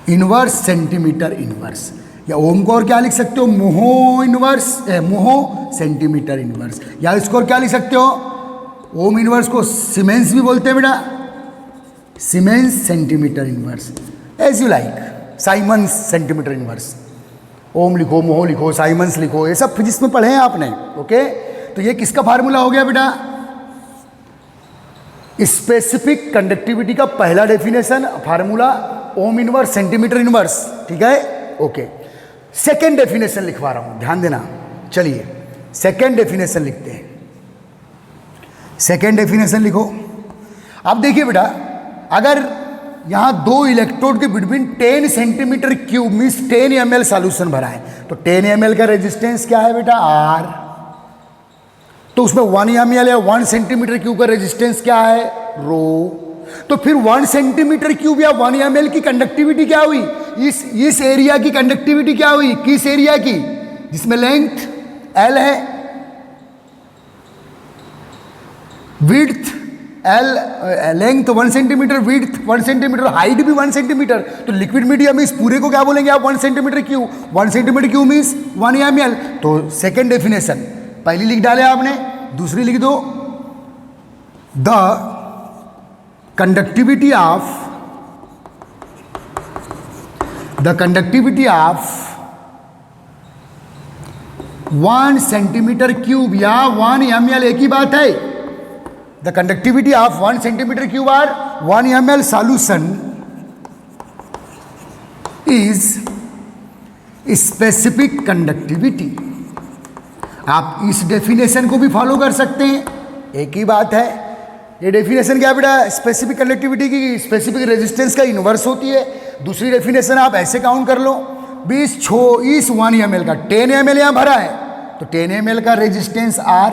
इनवर्स सेंटीमीटर इनवर्स, या ओम को और क्या लिख सकते हो, मोहो इनवर्स, मोहो सेंटीमीटर इनवर्स, या इसको और क्या लिख सकते हो, ओम इनवर्स को सीमेंस भी बोलते हैं बेटा, siemens centimetre inverse, as you like, siemens centimetre inverse. Ohm लिखो, मोहो लिखो, साइमंस लिखो, ये सब फिजिक्स में पढ़े हैं आपने, ओके। तो ये किसका फार्मूला हो गया बेटा, स्पेसिफिक कंडक्टिविटी का पहला डेफिनेशन, फार्मूला ओम इनवर्स सेंटीमीटर इनवर्स, ठीक है, ओके। सेकेंड डेफिनेशन लिखवा रहा हूं, ध्यान देना। चलिए सेकेंड डेफिनेशन लिखते हैं। सेकेंड डेफिनेशन लिखो। अब देखिए बेटा, अगर यहां दो इलेक्ट्रोड के between 10 centimetre cube means 10 ml solution भरा है, तो 10 ml का रेजिस्टेंस क्या है बेटा, R। तो उसमें 1 ml या 1 सेंटीमीटर क्यूब का रेजिस्टेंस क्या है, रो। तो फिर 1 सेंटीमीटर क्यूब या 1 ml की कंडक्टिविटी क्या हुई, इस एरिया की कंडक्टिविटी क्या हुई, किस एरिया की, जिसमें लेंथ L है, width L length 1 centimetre, width 1 centimetre, height भी 1 सेंटीमीटर, तो लिक्विड मीडियम इस पूरे को क्या बोलेंगे आप 1 centimetre cube, 1 centimetre cube means 1 ml। तो सेकेंड डेफिनेशन पहली लिख डाले आपने, दूसरी लिख दो, the conductivity of 1 centimetre cube या 1 ml एक ही बात है। The conductivity of 1 centimetre cube और 1 ml solution is specific conductivity. आप इस डेफिनेशन को भी फॉलो कर सकते हैं, एक ही बात है। ये डेफिनेशन क्या बेटा, स्पेसिफिक कंडक्टिविटी की स्पेसिफिक रेजिस्टेंस का इन्वर्स होती है। दूसरी डेफिनेशन आप ऐसे काउंट कर लो, 20 1 ml का 10 ml यहां भरा है, तो 10 ml का रेजिस्टेंस R,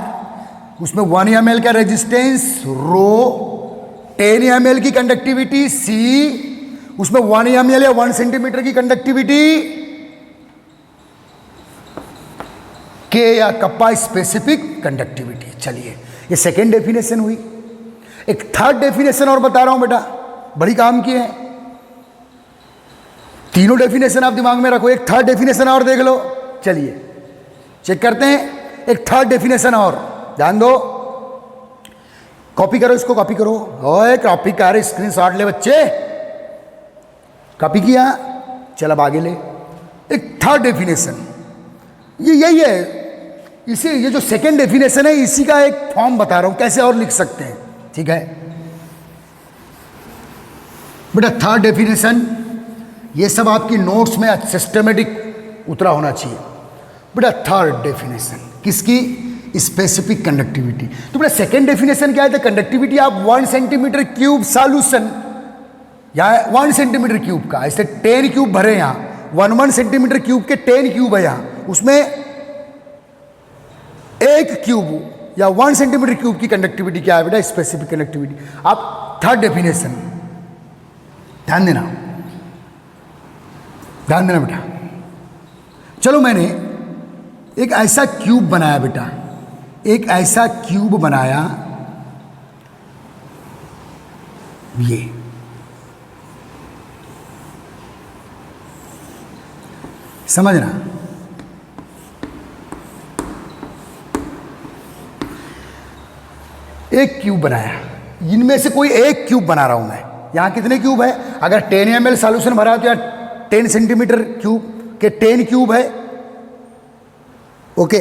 उसमें 1 ml का रेजिस्टेंस रो, 10 ml की कंडक्टिविटी C, उसमें 1 ml या 1 सेंटीमीटर की कंडक्टिविटी K या कप्पा स्पेसिफिक कंडक्टिविटी। चलिए ये सेकेंड डेफिनेशन हुई। एक थर्ड डेफिनेशन और बता रहा हूं बेटा, बड़ी काम की है। तीनों डेफिनेशन आप दिमाग में रखो, एक थर्ड डेफिनेशन और देख लो। चलिए चेक करते हैं एक थर्ड डेफिनेशन और, ध्यान दो, कॉपी करो इसको, कॉपी करो, ओए कॉपी कर, स्क्रीनशॉट ले बच्चे, कॉपी किया, चल अब आगे ले। एक थर्ड डेफिनेशन ये यही है, इसी ये जो सेकेंड डेफिनेशन है इसी का एक फॉर्म बता रहा हूं कैसे और लिख सकते हैं, ठीक है बेटा। थर्ड डेफिनेशन ये सब आपकी नोट्स में सिस्टमेटिक उतरा होना चाहिए बेटा। थर्ड डेफिनेशन किसकी, स्पेसिफिक कंडक्टिविटी। तो बेटा सेकेंड डेफिनेशन क्या है, the conductivity of 1 centimetre cube solution, या 1 सेंटीमीटर क्यूब का, ऐसे 10 क्यूब भरे यहां, 1 सेंटीमीटर क्यूब के 10 क्यूब है यहां, उसमें एक क्यूब या 1 सेंटीमीटर क्यूब की कंडक्टिविटी क्या है बेटा, स्पेसिफिक कंडक्टिविटी। आप थर्ड डेफिनेशन ध्यान देना, ध्यान देना बेटा। चलो मैंने एक ऐसा क्यूब बनाया बेटा, एक ऐसा क्यूब बनाया, ये समझना, एक क्यूब बनाया, इनमें से कोई एक क्यूब बना रहा हूं मैं। यहां कितने क्यूब है, अगर 10 ml सॉल्यूशन भरा तो यार 10 सेंटीमीटर क्यूब के 10 क्यूब है, ओके।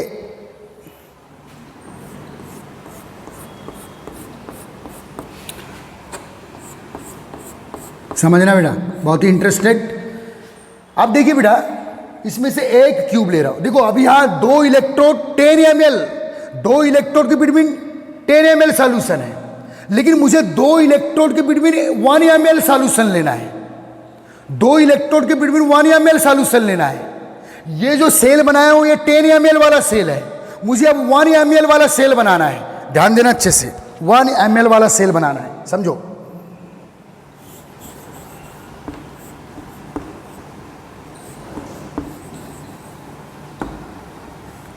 समझना बेटा, बहुत ही इंटरेस्टेड। अब देखिए बेटा, इसमें से एक क्यूब ले रहा हूं, देखो अभी यहां 2 इलेक्ट्रोड 10 ml, 2 इलेक्ट्रोड के बिटवीन 10 ml सॉल्यूशन है, लेकिन मुझे 2 इलेक्ट्रोड के बिटवीन 1 ml सॉल्यूशन लेना है, 2 इलेक्ट्रोड के बिटवीन 1 ml सॉल्यूशन लेना है। ये जो सेल बनाया हूं ये 10 ml वाला सेल है, मुझे अब 1 ml वाला सेल बनाना है। ध्यान देना अच्छे से, 1 ml वाला सेल बनाना है, समझो।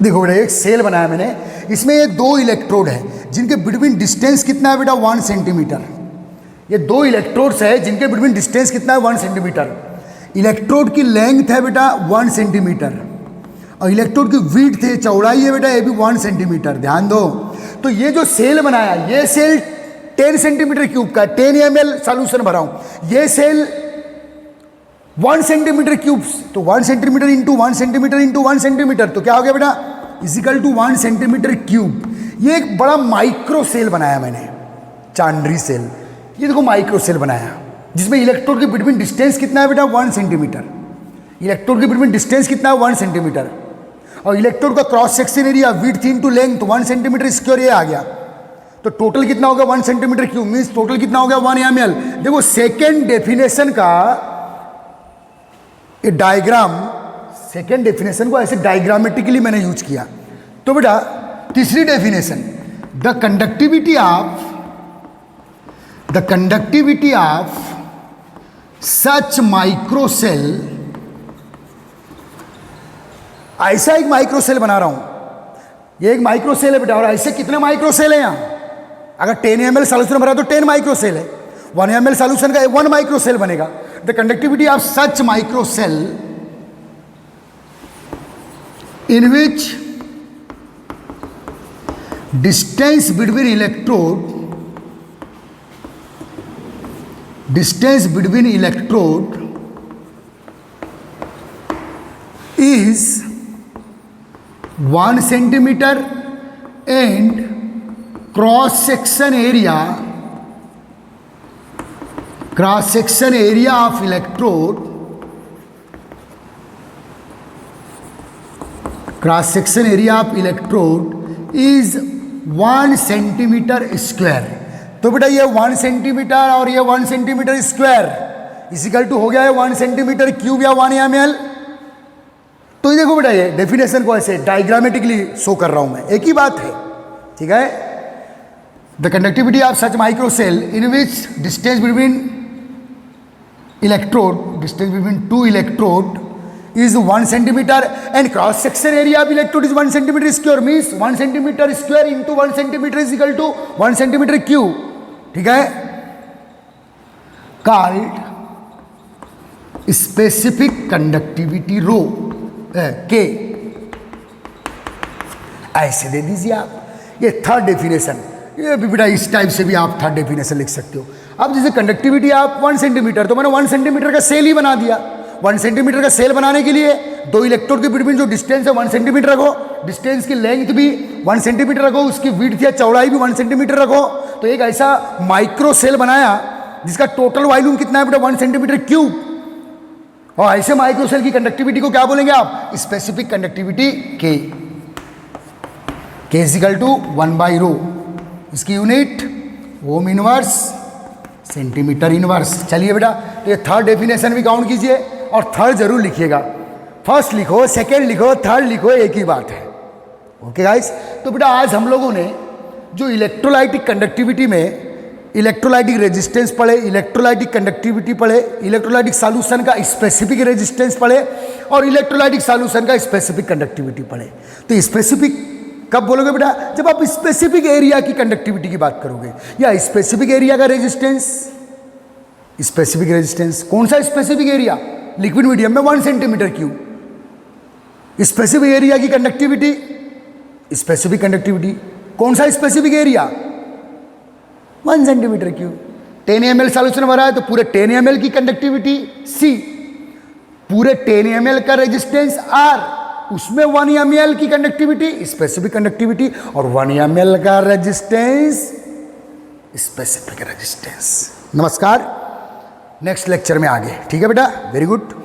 देखो बेटा एक सेल बनाया मैंने, इसमें ये 2 इलेक्ट्रोड है जिनके बिटवीन डिस्टेंस कितना है बेटा, 1 सेंटीमीटर। ये 2 इलेक्ट्रोड्स है जिनके बिटवीन डिस्टेंस कितना है, 1 सेंटीमीटर। इलेक्ट्रोड की लेंथ है बेटा 1 सेंटीमीटर, और इलेक्ट्रोड की विड्थ है, चौड़ाई है बेटा ये भी 1 सेंटीमीटर। ध्यान दो, तो ये जो सेल बनाया, ये सेल 10 सेंटीमीटर क्यूब का 10 ml सॉल्यूशन भरा हूं, ये सेल 1 सेंटीमीटर क्यूब, तो 1 centimetre into 1 centimetre into 1 centimetre, तो क्या हो गया बेटा, इजिकल टू 1 सेंटीमीटर क्यूब। ये एक बड़ा माइक्रो सेल बनाया मैंने, चांड्री सेल, ये देखो माइक्रो सेल बनाया, जिसमें इलेक्ट्रोड के बिटवीन डिस्टेंस कितना है बेटा, 1 सेंटीमीटर। इलेक्ट्रोड के बिटवीन डिस्टेंस कितना है, 1 सेंटीमीटर, और इलेक्ट्रोड का cross section area width into length 1 centimetre square, ये आ गया। तो टोटल कितना होगा, 1 सेंटीमीटर क्यूब, मीन्स टोटल कितना हो गया, 1 ml। देखो सेकेंड डेफिनेशन का ये डायग्राम, सेकेंड डेफिनेशन को ऐसे डायग्रामेटिकली मैंने यूज किया। तो बेटा तीसरी definition, the conductivity of such micro cell, ऐसा एक माइक्रो सेल बना रहा हूं, ये एक माइक्रो सेल है बेटा, और ऐसे कितने माइक्रो सेल है यहां, अगर 10 ml सॉल्यूशन भरा तो 10 माइक्रो सेल है, 1 ml सॉल्यूशन का 1 माइक्रो सेल बनेगा। The conductivity of such micro cell in which distance between electrode is 1 centimeter and cross section area of electrode is 1 centimeter square। तो बेटा ये 1 सेंटीमीटर और ये 1 सेंटीमीटर स्क्वायर इजिकल टू हो गया है 1 सेंटीमीटर क्यूब या 1 ml। तो ये देखो बेटा ये डेफिनेशन को ऐसे डायग्रामेटिकली शो कर रहा हूं मैं, एक ही बात है, ठीक है। The conductivity of such micro cell in which distance between two electrode is 1 centimeter and cross section area of electrode is 1 centimeter square, means 1 centimeter square into 1 centimeter is equal to 1 centimeter cube, ठीक है। called specific conductivity rho K, ऐसे दे दीजिए आप। ये third definition, ये भी बेटा इस टाइप से भी आप थर्ड डेफिनेशन लिख सकते हो। अब जैसे कंडक्टिविटी आप 1 सेंटीमीटर, तो मैंने 1 सेंटीमीटर का सेल ही बना दिया। 1 सेंटीमीटर का सेल बनाने के लिए दो इलेक्ट्रोड के बिटवीन जो डिस्टेंस है 1 सेंटीमीटर रखो, डिस्टेंस की लेंथ भी 1 सेंटीमीटर रखो, उसकी विड्थ या चौड़ाई भी 1 सेंटीमीटर रखो। तो एक ऐसा माइक्रो सेल बनाया जिसका टोटल वॉल्यूम कितना है बेटा 1 सेंटीमीटर क्यूब। और ऐसे माइक्रो सेल की कंडक्टिविटी को क्या बोलेंगे आप? Specific conductivity K equal to 1/ρ। इसकी unit ohm inverse centimetre inverse. चलिए बेटा, तो ये थर्ड डेफिनेशन भी काउंट कीजिए और थर्ड जरूर लिखिएगा। फर्स्ट लिखो, सेकेंड लिखो, थर्ड लिखो, एक ही बात है। ओके गाइस, तो बेटा आज हम लोगों ने जो इलेक्ट्रोलाइटिक कंडक्टिविटी में इलेक्ट्रोलाइटिक रेजिस्टेंस पढ़े, इलेक्ट्रोलाइटिक कंडक्टिविटी पढ़े, इलेक्ट्रोलाइटिक सॉल्यूशन का स्पेसिफिक रेजिस्टेंस पढ़े और इलेक्ट्रोलाइटिक सॉल्यूशन का स्पेसिफिक कंडक्टिविटी पढ़े। तो स्पेसिफिक कब बोलोगे बेटा? जब आप स्पेसिफिक एरिया की कंडक्टिविटी की बात करोगे, या स्पेसिफिक एरिया का रेजिस्टेंस। स्पेसिफिक रेजिस्टेंस कौन सा स्पेसिफिक एरिया? लिक्विड मीडियम में 1 सेंटीमीटर क्यूब। स्पेसिफिक एरिया की कंडक्टिविटी, स्पेसिफिक कंडक्टिविटी कौन सा specific area? 1 centimetre cube. 10 ml solution भरा है तो पूरे 10 ml की कंडक्टिविटी C, पूरे 10 ml का रेजिस्टेंस R, उसमें 1 ml की कंडक्टिविटी स्पेसिफिक कंडक्टिविटी और 1 ml का रेजिस्टेंस स्पेसिफिक रेजिस्टेंस। नमस्कार, नेक्स्ट लेक्चर में आगे, ठीक है बेटा, वेरी गुड।